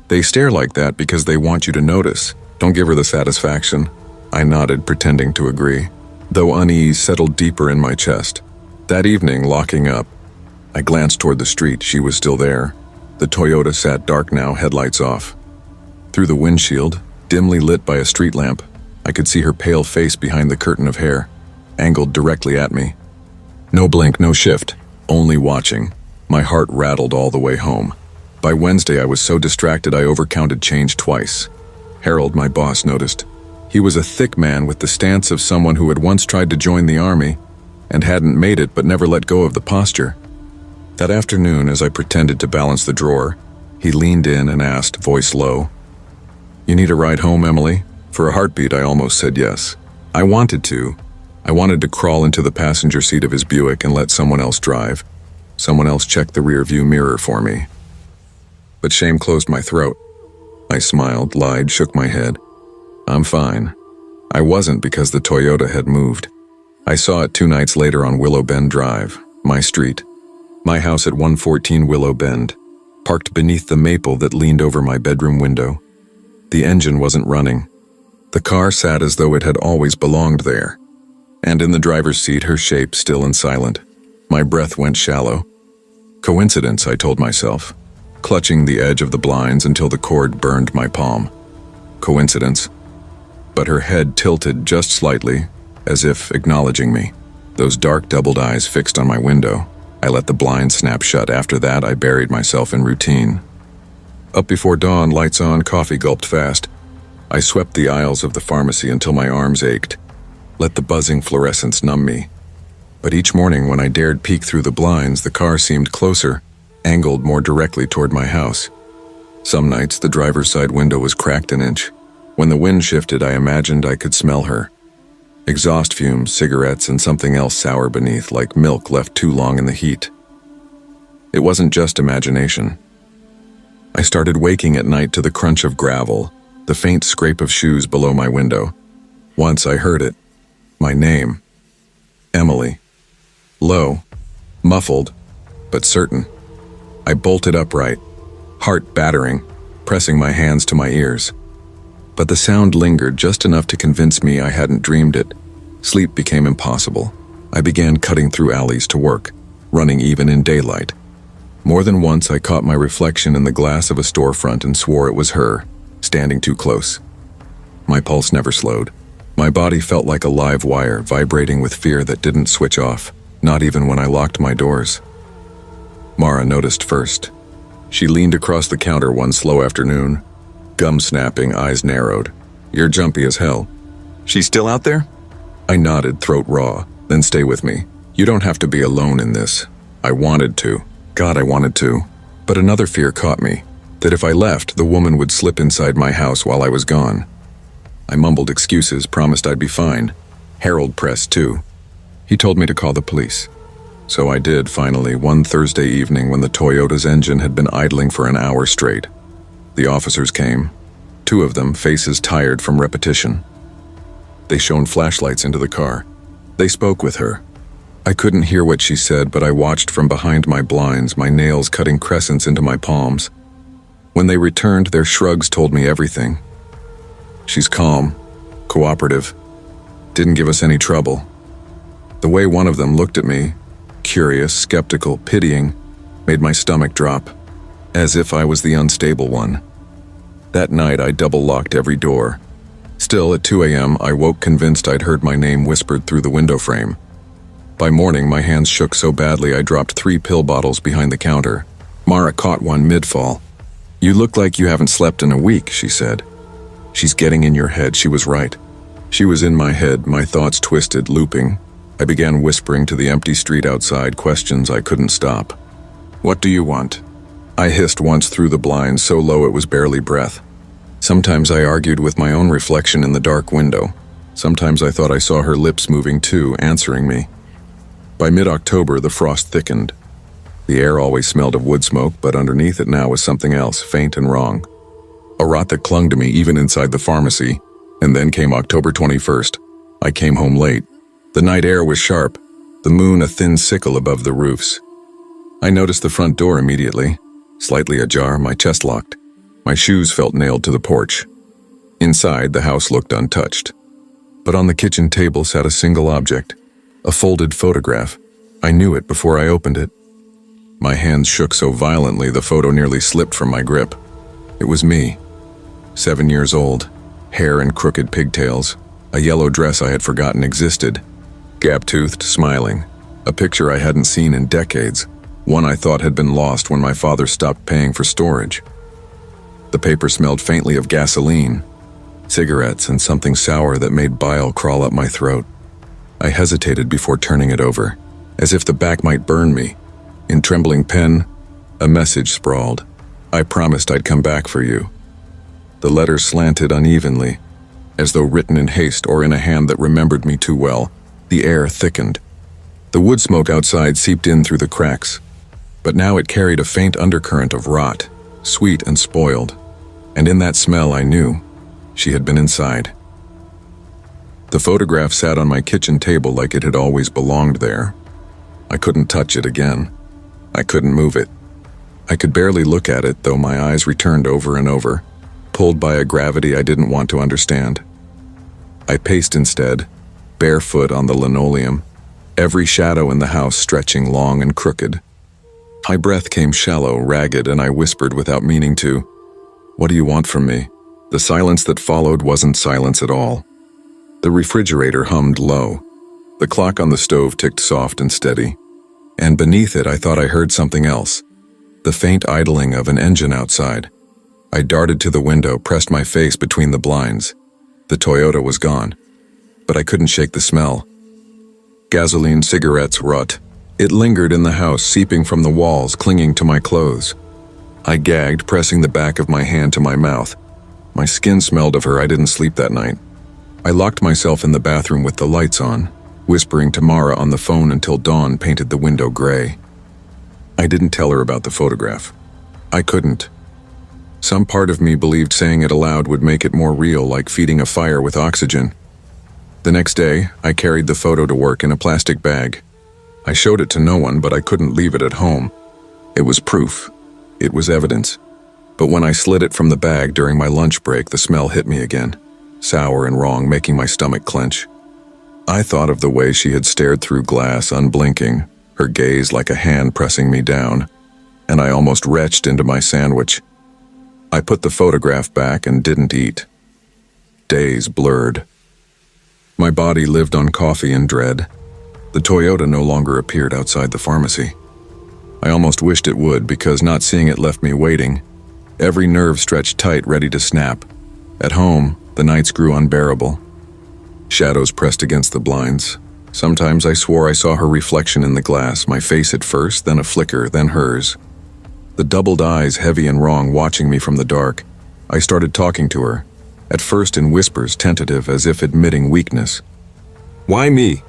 They stare like that because they want you to notice. Don't give her the satisfaction. I nodded, pretending to agree, though unease settled deeper in my chest. That evening, locking up, I glanced toward the street. She was still there. The Toyota sat dark now, headlights off. Through the windshield, dimly lit by a street lamp, I could see her pale face behind the curtain of hair, angled directly at me. No blink, no shift, only watching. My heart rattled all the way home. By Wednesday, I was so distracted I overcounted change twice. Harold, my boss, noticed. He was a thick man with the stance of someone who had once tried to join the army and hadn't made it but never let go of the posture. That afternoon, as I pretended to balance the drawer, he leaned in and asked, voice low, "You need a ride home, Emily?" For a heartbeat, I almost said yes. I wanted to. I wanted to crawl into the passenger seat of his Buick and let someone else drive. Someone else check the rearview mirror for me. But shame closed my throat. I smiled, lied, shook my head. I'm fine. I wasn't because the Toyota had moved. I saw it 2 nights later on Willow Bend Drive, my street. My house at 114 Willow Bend, parked beneath the maple that leaned over my bedroom window. The engine wasn't running. The car sat as though it had always belonged there. And in the driver's seat, her shape still and silent. My breath went shallow. Coincidence, I told myself, clutching the edge of the blinds until the cord burned my palm. Coincidence. But her head tilted just slightly, as if acknowledging me. Those dark doubled eyes fixed on my window. I let the blind snap shut. After that, I buried myself in routine. Up before dawn, lights on, coffee gulped fast. I swept the aisles of the pharmacy until my arms ached. Let the buzzing fluorescence numb me. But each morning when I dared peek through the blinds, the car seemed closer, angled more directly toward my house. Some nights, the driver's side window was cracked an inch. When the wind shifted, I imagined I could smell her. Exhaust fumes, cigarettes, and something else sour beneath, like milk left too long in the heat. It wasn't just imagination. I started waking at night to the crunch of gravel, the faint scrape of shoes below my window. Once I heard it. My name. Emily. Low, muffled, but certain. I bolted upright, heart battering, pressing my hands to my ears. But the sound lingered just enough to convince me I hadn't dreamed it. Sleep became impossible. I began cutting through alleys to work, running even in daylight. More than once I caught my reflection in the glass of a storefront and swore it was her, standing too close. My pulse never slowed. My body felt like a live wire, vibrating with fear that didn't switch off, not even when I locked my doors. Mara noticed first. She leaned across the counter one slow afternoon, gum snapping, eyes narrowed. "You're jumpy as hell." "She's still out there?" I nodded, throat raw. "Then stay with me. You don't have to be alone in this." I wanted to. God, I wanted to. But another fear caught me, that if I left, the woman would slip inside my house while I was gone. I mumbled excuses, promised I'd be fine. Harold pressed too. He told me to call the police. So I did, finally, one Thursday evening when the Toyota's engine had been idling for an hour straight. The officers came, 2 of them, faces tired from repetition. They shone flashlights into the car. They spoke with her. I couldn't hear what she said, but I watched from behind my blinds, my nails cutting crescents into my palms. When they returned, their shrugs told me everything. She's calm, cooperative, didn't give us any trouble. The way one of them looked at me, curious, skeptical, pitying, made my stomach drop, as if I was the unstable one. That night, I double-locked every door. Still, at 2 a.m., I woke convinced I'd heard my name whispered through the window frame. By morning, my hands shook so badly I dropped 3 pill bottles behind the counter. Mara caught one mid-fall. "You look like you haven't slept in a week," she said. "She's getting in your head." She was right. She was in my head, my thoughts twisted, looping. I began whispering to the empty street outside, questions I couldn't stop. "What do you want?" I hissed once through the blinds, so low it was barely breath. Sometimes I argued with my own reflection in the dark window. Sometimes I thought I saw her lips moving too, answering me. By mid-October, the frost thickened. The air always smelled of wood smoke, but underneath it now was something else, faint and wrong. A rot that clung to me even inside the pharmacy. And then came October 21st. I came home late. The night air was sharp, the moon a thin sickle above the roofs. I noticed the front door immediately. Slightly ajar, my chest locked. My shoes felt nailed to the porch. Inside, the house looked untouched. But on the kitchen table sat a single object, a folded photograph. I knew it before I opened it. My hands shook so violently the photo nearly slipped from my grip. It was me, 7 years old, hair in crooked pigtails, a yellow dress I had forgotten existed, gap-toothed, smiling, a picture I hadn't seen in decades, one I thought had been lost when my father stopped paying for storage. The paper smelled faintly of gasoline, cigarettes, and something sour that made bile crawl up my throat. I hesitated before turning it over, as if the back might burn me. In trembling pen, a message sprawled. I promised I'd come back for you. The letters slanted unevenly, as though written in haste or in a hand that remembered me too well. The air thickened. The wood smoke outside seeped in through the cracks, but now it carried a faint undercurrent of rot, sweet and spoiled, and in that smell I knew she had been inside. The photograph sat on my kitchen table like it had always belonged there. I couldn't touch it again. I couldn't move it. I could barely look at it, though my eyes returned over and over, pulled by a gravity I didn't want to understand. I paced instead, barefoot on the linoleum, every shadow in the house stretching long and crooked. My breath came shallow, ragged, and I whispered without meaning to, "What do you want from me?" The silence that followed wasn't silence at all. The refrigerator hummed low. The clock on the stove ticked soft and steady. And beneath it I thought I heard something else, the faint idling of an engine outside. I darted to the window, pressed my face between the blinds. The Toyota was gone, but I couldn't shake the smell. Gasoline, cigarettes, rut. It lingered in the house, seeping from the walls, clinging to my clothes. I gagged, pressing the back of my hand to my mouth. My skin smelled of her. I didn't sleep that night. I locked myself in the bathroom with the lights on, whispering to Mara on the phone until dawn painted the window gray. I didn't tell her about the photograph. I couldn't. Some part of me believed saying it aloud would make it more real, like feeding a fire with oxygen. The next day, I carried the photo to work in a plastic bag. I showed it to no one, but I couldn't leave it at home. It was proof. It was evidence. But when I slid it from the bag during my lunch break, the smell hit me again, sour and wrong, making my stomach clench. I thought of the way she had stared through glass, unblinking, her gaze like a hand pressing me down, and I almost retched into my sandwich. I put the photograph back and didn't eat. Days blurred. My body lived on coffee and dread. The Toyota no longer appeared outside the pharmacy. I almost wished it would, because not seeing it left me waiting, every nerve stretched tight, ready to snap. At home, the nights grew unbearable. Shadows pressed against the blinds. Sometimes I swore I saw her reflection in the glass, my face at first, then a flicker, then hers. The doubled eyes, heavy and wrong, watching me from the dark. I started talking to her, at first in whispers, tentative, as if admitting weakness. "Why me?"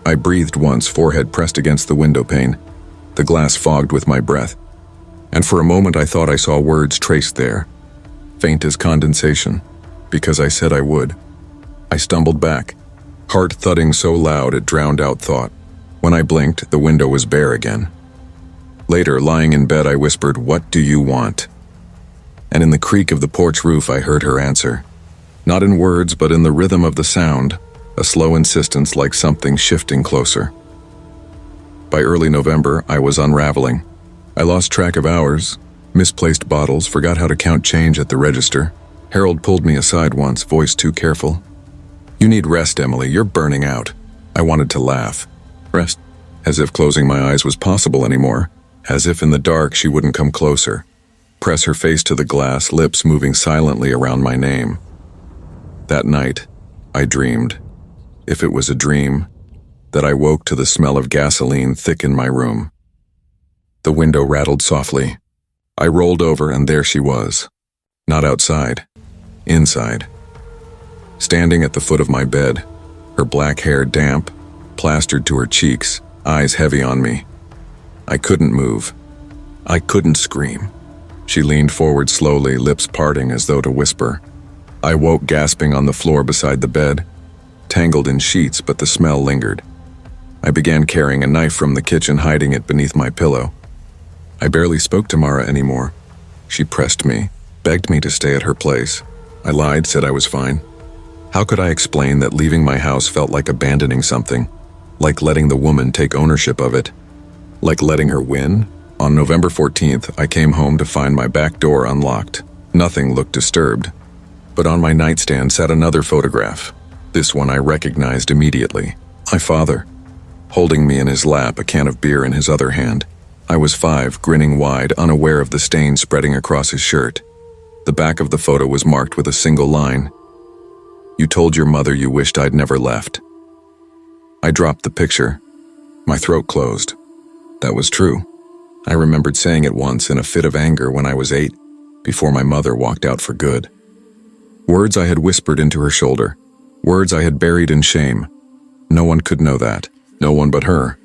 I breathed once, forehead pressed against the window pane. The glass fogged with my breath, and for a moment I thought I saw words traced there, faint as condensation, because I said I would. I stumbled back, heart thudding so loud it drowned out thought. When I blinked, the window was bare again. Later, lying in bed, I whispered, "What do you want?" And in the creak of the porch roof, I heard her answer. Not in words, but in the rhythm of the sound, a slow insistence like something shifting closer. By early November, I was unraveling. I lost track of hours, misplaced bottles, forgot how to count change at the register. Harold pulled me aside once, voice too careful. "You need rest, Emily. You're burning out." I wanted to laugh. Rest? As if closing my eyes was possible anymore. As if in the dark she wouldn't come closer. Press her face to the glass, lips moving silently around my name. That night, I dreamed, if it was a dream, that I woke to the smell of gasoline thick in my room. The window rattled softly. I rolled over and there she was. Not outside. Inside. Standing at the foot of my bed, her black hair damp, plastered to her cheeks, eyes heavy on me. I couldn't move. I couldn't scream. She leaned forward slowly, lips parting as though to whisper. I woke gasping on the floor beside the bed, tangled in sheets, but the smell lingered. I began carrying a knife from the kitchen, hiding it beneath my pillow. I barely spoke to Mara anymore. She pressed me, begged me to stay at her place. I lied, said I was fine. How could I explain that leaving my house felt like abandoning something, like letting the woman take ownership of it, like letting her win On November 14th, I came home to find my back door unlocked. Nothing looked disturbed. But on my nightstand sat another photograph. This one I recognized immediately. My father, holding me in his lap, a can of beer in his other hand. I was 5, grinning wide, unaware of the stain spreading across his shirt. The back of the photo was marked with a single line. "You told your mother you wished I'd never left." I dropped the picture. My throat closed. That was true. I remembered saying it once in a fit of anger when I was 8, before my mother walked out for good. Words I had whispered into her shoulder. Words I had buried in shame. No one could know that. No one but her.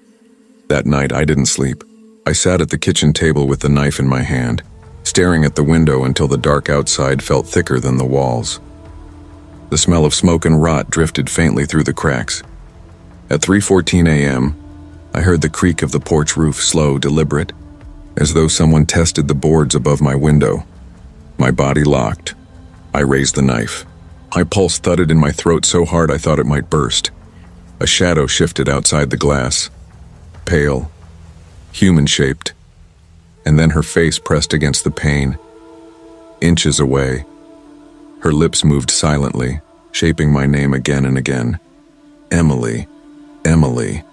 That night I didn't sleep. I sat at the kitchen table with the knife in my hand, staring at the window until the dark outside felt thicker than the walls. The smell of smoke and rot drifted faintly through the cracks. At 3:14 a.m., I heard the creak of the porch roof, slow, deliberate, as though someone tested the boards above my window. My body locked. I raised the knife. My pulse thudded in my throat so hard I thought it might burst. A shadow shifted outside the glass. Pale, human-shaped, and then her face pressed against the pane. Inches away, her lips moved silently, shaping my name again and again. Emily, Emily.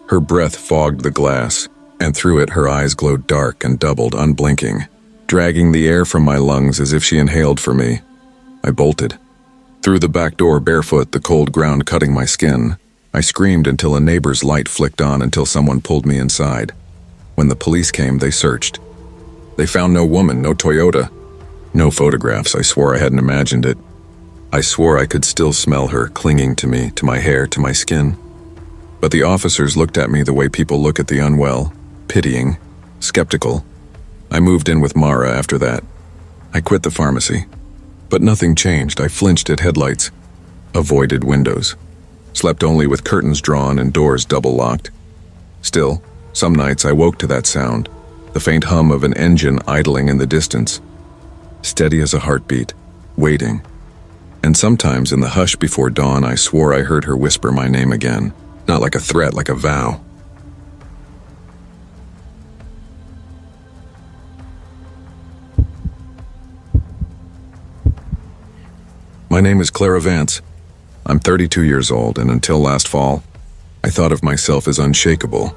Her breath fogged the glass, and through it her eyes glowed dark and doubled, unblinking, dragging the air from my lungs as if she inhaled for me. I bolted. Through the back door barefoot, the cold ground cutting my skin. I screamed until a neighbor's light flicked on until someone pulled me inside. When the police came, they searched. They found no woman, no Toyota. No photographs. I swore I hadn't imagined it. I swore I could still smell her clinging to me, to my hair, to my skin. But the officers looked at me the way people look at the unwell, pitying, skeptical. I moved in with Mara after that. I quit the pharmacy. But nothing changed. I flinched at headlights, avoided windows, slept only with curtains drawn and doors double locked. Still, some nights I woke to that sound, the faint hum of an engine idling in the distance, steady as a heartbeat, waiting. And sometimes in the hush before dawn, I swore I heard her whisper my name again, not like a threat, like a vow. My name is Clara Vance. I'm 32 years old, and until last fall, I thought of myself as unshakable.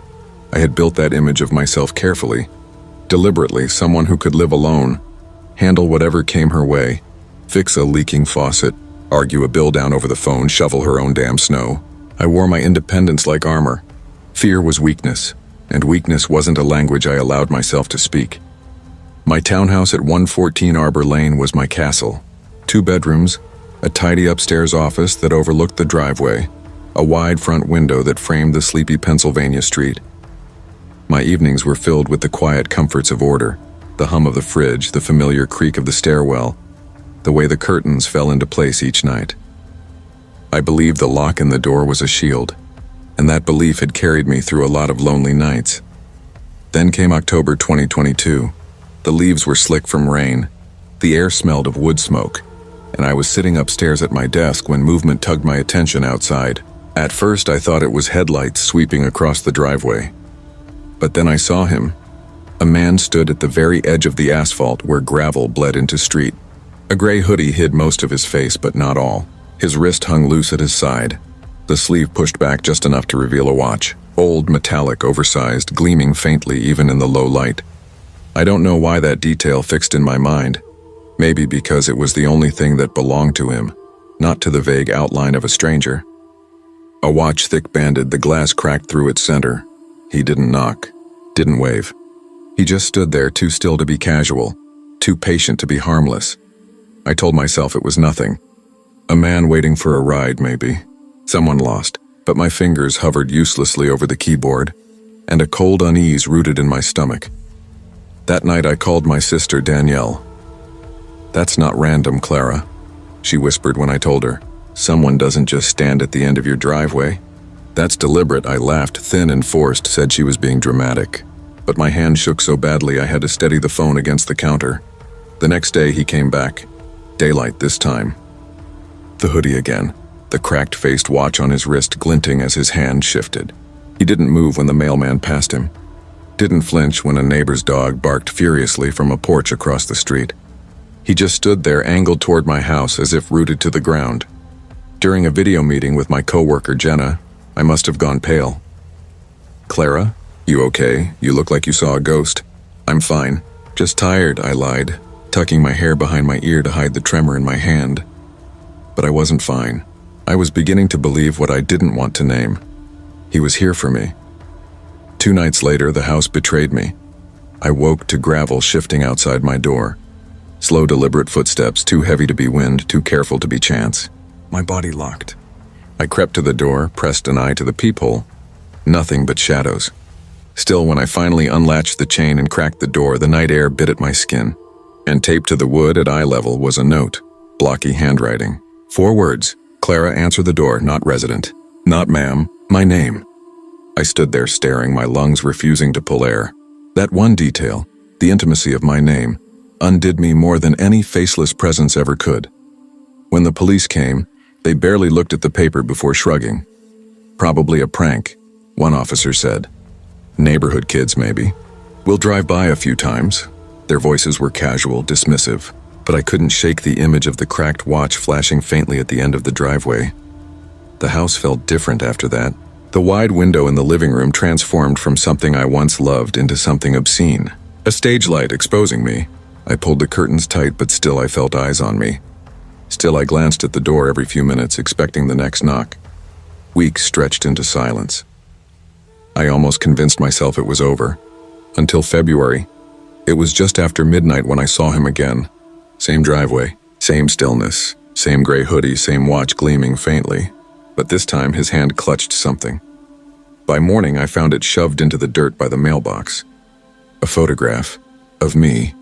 I had built that image of myself carefully, deliberately, someone who could live alone, handle whatever came her way, fix a leaking faucet, argue a bill down over the phone, shovel her own damn snow. I wore my independence like armor. Fear was weakness, and weakness wasn't a language I allowed myself to speak. My townhouse at 114 Arbor Lane was my castle. 2 bedrooms, a tidy upstairs office that overlooked the driveway, a wide front window that framed the sleepy Pennsylvania street. My evenings were filled with the quiet comforts of order, the hum of the fridge, the familiar creak of the stairwell, the way the curtains fell into place each night. I believed the lock in the door was a shield, and that belief had carried me through a lot of lonely nights. Then came October 2022. The leaves were slick from rain. The air smelled of wood smoke, and I was sitting upstairs at my desk when movement tugged my attention outside. At first, I thought it was headlights sweeping across the driveway. But then I saw him. A man stood at the very edge of the asphalt where gravel bled into street. A gray hoodie hid most of his face, but not all. His wrist hung loose at his side, the sleeve pushed back just enough to reveal a watch. Old, metallic, oversized, gleaming faintly even in the low light. I don't know why that detail fixed in my mind. Maybe because it was the only thing that belonged to him, not to the vague outline of a stranger. A watch thick-banded, the glass cracked through its center. He didn't knock, didn't wave. He just stood there, too still to be casual, too patient to be harmless. I told myself it was nothing. A man waiting for a ride, maybe. Someone lost, but my fingers hovered uselessly over the keyboard, and a cold unease rooted in my stomach. That night I called my sister Danielle. "That's not random, Clara," she whispered when I told her. "Someone doesn't just stand at the end of your driveway. That's deliberate." I laughed, thin and forced, said she was being dramatic. But my hand shook so badly I had to steady the phone against the counter. The next day he came back. Daylight this time. The hoodie again, the cracked-faced watch on his wrist glinting as his hand shifted. He didn't move when the mailman passed him. Didn't flinch when a neighbor's dog barked furiously from a porch across the street. He just stood there angled toward my house as if rooted to the ground. During a video meeting with my coworker Jenna, I must have gone pale. "Clara, you okay? You look like you saw a ghost." "I'm fine. Just tired," I lied, tucking my hair behind my ear to hide the tremor in my hand. But I wasn't fine. I was beginning to believe what I didn't want to name. He was here for me. 2 nights later, the house betrayed me. I woke to gravel shifting outside my door. Slow, deliberate footsteps, too heavy to be wind, too careful to be chance. My body locked. I crept to the door, pressed an eye to the peephole. Nothing but shadows. Still, when I finally unlatched the chain and cracked the door, the night air bit at my skin. And taped to the wood at eye level was a note, blocky handwriting. 4 words: "Clara, answer the door, not resident." Not ma'am, my name. I stood there staring, my lungs refusing to pull air. That one detail, the intimacy of my name, undid me more than any faceless presence ever could. When the police came, they barely looked at the paper before shrugging. "Probably a prank," one officer said. "Neighborhood kids, maybe. We'll drive by a few times." Their voices were casual, dismissive, but I couldn't shake the image of the cracked watch flashing faintly at the end of the driveway. The house felt different after that. The wide window in the living room transformed from something I once loved into something obscene. A stage light exposing me. I pulled the curtains tight, but still I felt eyes on me. Still I glanced at the door every few minutes, expecting the next knock. Weeks stretched into silence. I almost convinced myself it was over. Until February. It was just after midnight when I saw him again. Same driveway, same stillness, same gray hoodie, same watch gleaming faintly. But this time his hand clutched something. By morning I found it shoved into the dirt by the mailbox. A photograph of me,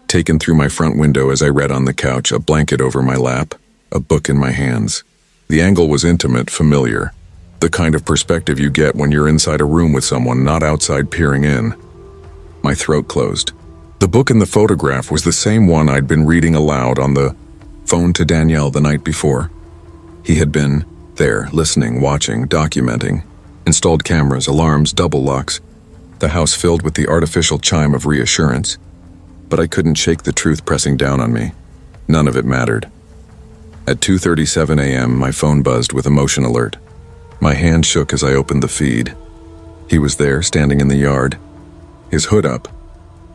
taken through my front window as I read on the couch, a blanket over my lap, a book in my hands. The angle was intimate, familiar. The kind of perspective you get when you're inside a room with someone, not outside peering in. My throat closed. The book in the photograph was the same one I'd been reading aloud on the phone to Danielle the night before. He had been there, listening, watching, documenting. Installed cameras, alarms, double locks. The house filled with the artificial chime of reassurance. But I couldn't shake the truth pressing down on me. None of it mattered. At 2:37 a.m., my phone buzzed with a motion alert. My hand shook as I opened the feed. He was there, standing in the yard, his hood up,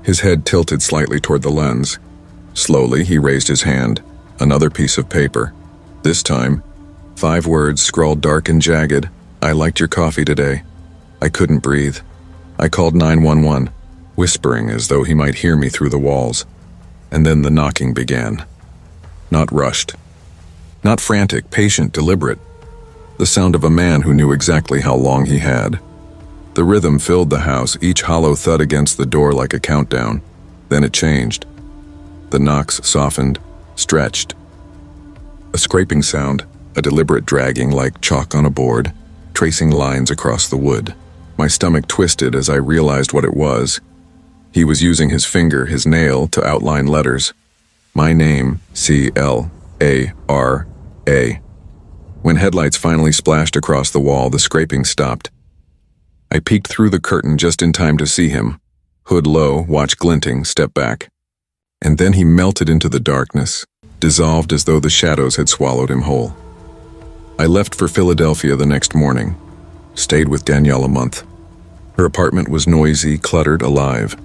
his head tilted slightly toward the lens. Slowly, he raised his hand, another piece of paper. This time, 5 words scrawled dark and jagged. "I liked your coffee today." I couldn't breathe. I called 911, whispering as though he might hear me through the walls. And then the knocking began. Not rushed. Not frantic, patient, deliberate. The sound of a man who knew exactly how long he had. The rhythm filled the house, each hollow thud against the door like a countdown. Then it changed. The knocks softened, stretched. A scraping sound, a deliberate dragging like chalk on a board, tracing lines across the wood. My stomach twisted as I realized what it was. He was using his finger, his nail, to outline letters. My name, C-L-A-R-A. When headlights finally splashed across the wall, the scraping stopped. I peeked through the curtain just in time to see him. Hood low, watch glinting, step back. And then he melted into the darkness, dissolved as though the shadows had swallowed him whole. I left for Philadelphia the next morning. Stayed with Danielle a month. Her apartment was noisy, cluttered, alive.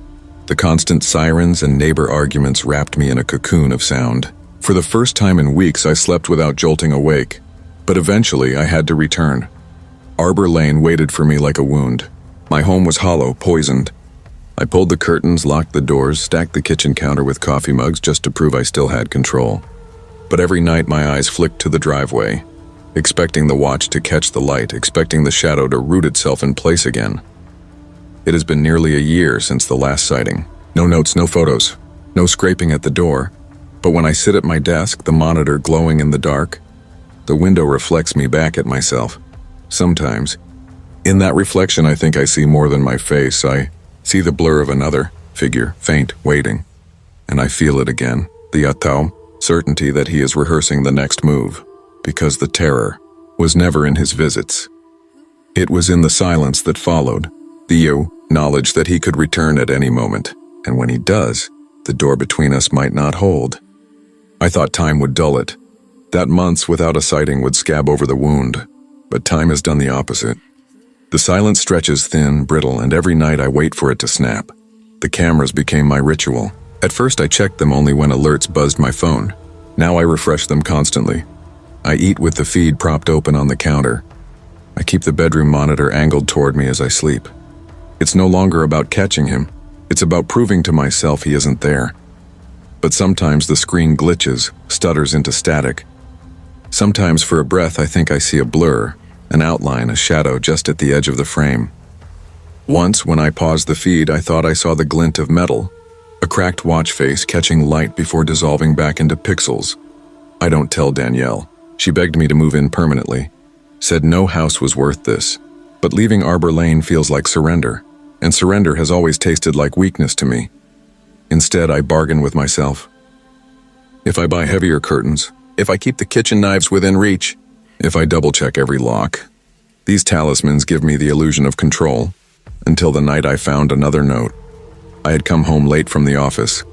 The constant sirens and neighbor arguments wrapped me in a cocoon of sound. For the first time in weeks, I slept without jolting awake. But eventually, I had to return. Arbor Lane waited for me like a wound. My home was hollow, poisoned. I pulled the curtains, locked the doors, stacked the kitchen counter with coffee mugs just to prove I still had control. But every night my eyes flicked to the driveway, expecting the watch to catch the light, expecting the shadow to root itself in place again. It has been nearly a year since the last sighting. No notes, no photos, no scraping at the door. But when I sit at my desk, the monitor glowing in the dark, the window reflects me back at myself. Sometimes, in that reflection, I think I see more than my face. I see the blur of another figure, faint, waiting. And I feel it again, the ataw, certainty that he is rehearsing the next move, because the terror was never in his visits. It was in the silence that followed, The knowledge that he could return at any moment, and when he does, the door between us might not hold. I thought time would dull it, that months without a sighting would scab over the wound, but time has done the opposite. The silence stretches thin, brittle, and every night I wait for it to snap. The cameras became my ritual. At first I checked them only when alerts buzzed my phone. Now I refresh them constantly. I eat with the feed propped open on the counter. I keep the bedroom monitor angled toward me as I sleep. It's no longer about catching him. It's about proving to myself he isn't there. But sometimes the screen glitches, stutters into static. Sometimes for a breath I think I see a blur, an outline, a shadow just at the edge of the frame. Once, when I paused the feed, I thought I saw the glint of metal, a cracked watch face catching light before dissolving back into pixels. I don't tell Danielle. She begged me to move in permanently, said no house was worth this. But leaving Arbor Lane feels like surrender, and surrender has always tasted like weakness to me. Instead, I bargain with myself. If I buy heavier curtains, if I keep the kitchen knives within reach, if I double-check every lock, these talismans give me the illusion of control, until the night I found another note. I had come home late from the office,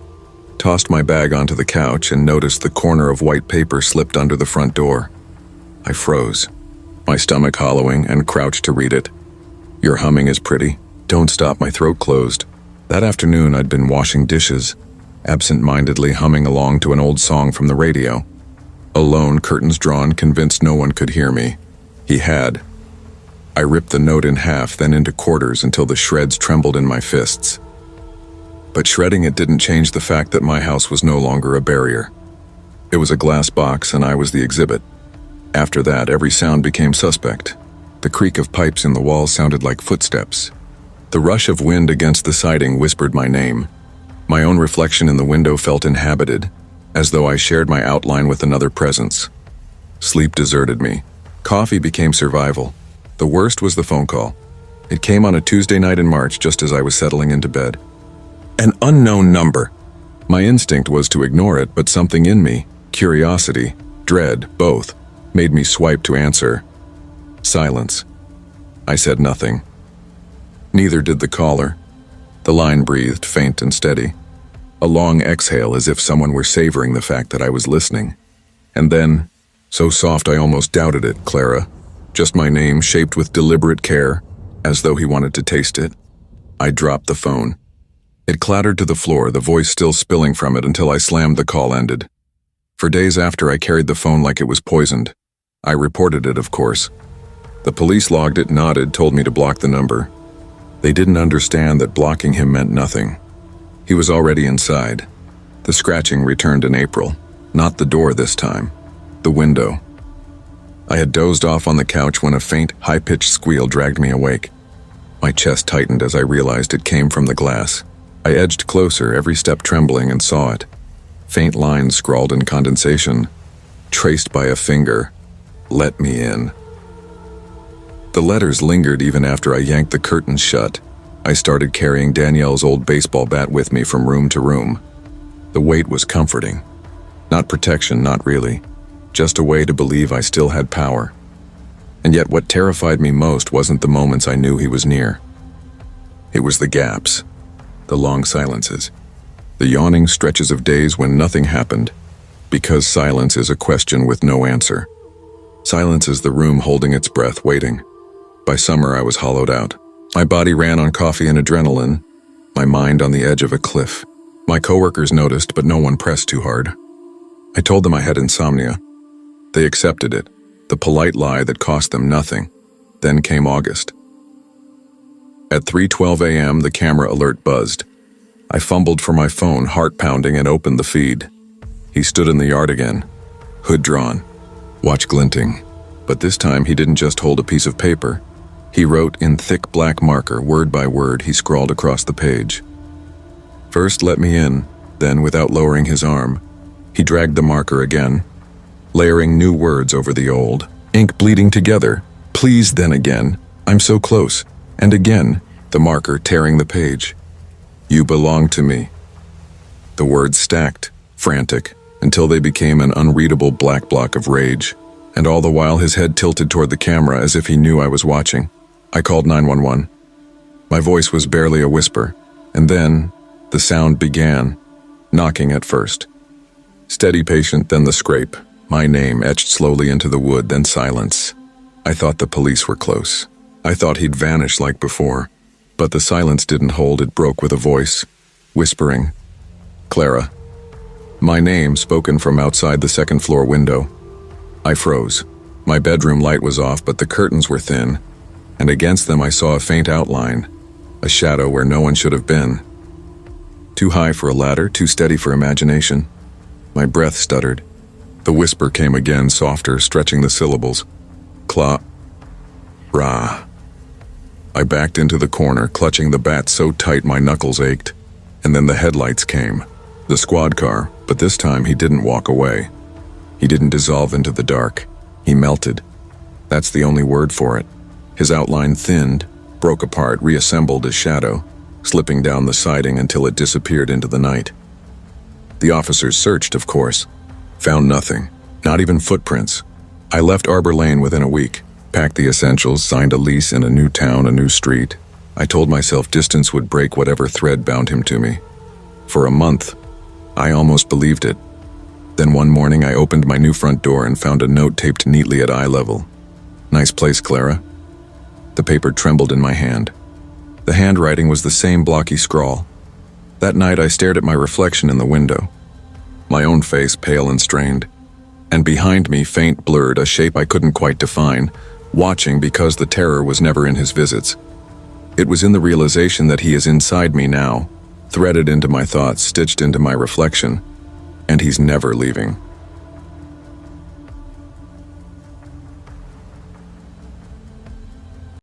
tossed my bag onto the couch and noticed the corner of white paper slipped under the front door. I froze, my stomach hollowing, and crouched to read it. Your humming is pretty. Don't stop. My throat closed. That afternoon I'd been washing dishes, absent-mindedly humming along to an old song from the radio. Alone, curtains drawn, convinced no one could hear me. He had. I ripped the note in half, then into quarters until the shreds trembled in my fists. But shredding it didn't change the fact that my house was no longer a barrier. It was a glass box and I was the exhibit. After that, every sound became suspect. The creak of pipes in the wall sounded like footsteps. The rush of wind against the siding whispered my name. My own reflection in the window felt inhabited, as though I shared my outline with another presence. Sleep deserted me. Coffee became survival. The worst was the phone call. It came on a Tuesday night in March just as I was settling into bed. An unknown number. My instinct was to ignore it, but something in me, curiosity, dread, both, made me swipe to answer. Silence. I said nothing. Neither did the caller. The line breathed, faint and steady. A long exhale as if someone were savoring the fact that I was listening. And then, so soft I almost doubted it, Clara. Just my name shaped with deliberate care, as though he wanted to taste it. I dropped the phone. It clattered to the floor, the voice still spilling from it until I slammed the call ended. For days after, I carried the phone like it was poisoned. I reported it, of course. The police logged it, nodded, told me to block the number. They didn't understand that blocking him meant nothing. He was already inside. The scratching returned in April. Not the door this time. The window. I had dozed off on the couch when a faint, high-pitched squeal dragged me awake. My chest tightened as I realized it came from the glass. I edged closer, every step trembling, and saw it. Faint lines scrawled in condensation, traced by a finger. Let me in. The letters lingered even after I yanked the curtains shut. I started carrying Danielle's old baseball bat with me from room to room. The weight was comforting. Not protection, not really. Just a way to believe I still had power. And yet what terrified me most wasn't the moments I knew he was near. It was the gaps, the long silences, the yawning stretches of days when nothing happened, because silence is a question with no answer. Silence is the room holding its breath, waiting. By summer, I was hollowed out. My body ran on coffee and adrenaline, my mind on the edge of a cliff. My coworkers noticed, but no one pressed too hard. I told them I had insomnia. They accepted it, the polite lie that cost them nothing. Then came August. At 3:12 a.m., the camera alert buzzed. I fumbled for my phone, heart pounding, and opened the feed. He stood in the yard again, hood drawn, watch glinting. But this time he didn't just hold a piece of paper. He wrote in thick black marker, word by word, he scrawled across the page. First, let me in, then, without lowering his arm, he dragged the marker again, layering new words over the old, ink bleeding together. Please, then again, I'm so close. And again, the marker tearing the page. You belong to me. The words stacked, frantic, until they became an unreadable black block of rage. And all the while his head tilted toward the camera as if he knew I was watching. I called 911. My voice was barely a whisper, and then the sound began, knocking at first. Steady, patient, then the scrape. My name etched slowly into the wood, then silence. I thought the police were close. I thought he'd vanish like before. But the silence didn't hold, it broke with a voice, whispering, "Clara." My name spoken from outside the second-floor window. I froze. My bedroom light was off, but the curtains were thin, and against them I saw a faint outline, a shadow where no one should have been. Too high for a ladder, too steady for imagination. My breath stuttered. The whisper came again, softer, stretching the syllables. Ra. I backed into the corner, clutching the bat so tight my knuckles ached. And then the headlights came. The squad car, but this time he didn't walk away. He didn't dissolve into the dark. He melted. That's the only word for it. His outline thinned, broke apart, reassembled as shadow, slipping down the siding until it disappeared into the night. The officers searched, of course. Found nothing, not even footprints. I left Arbor Lane within a week, packed the essentials, signed a lease in a new town, a new street. I told myself distance would break whatever thread bound him to me. For a month, I almost believed it. Then one morning I opened my new front door and found a note taped neatly at eye level. "Nice place, Clara." The paper trembled in my hand. The handwriting was the same blocky scrawl. That night I stared at my reflection in the window. My own face pale and strained. And behind me, faint, blurred, a shape I couldn't quite define, watching because the terror was never in his visits. It was in the realization that he is inside me now, threaded into my thoughts, stitched into my reflection, and he's never leaving.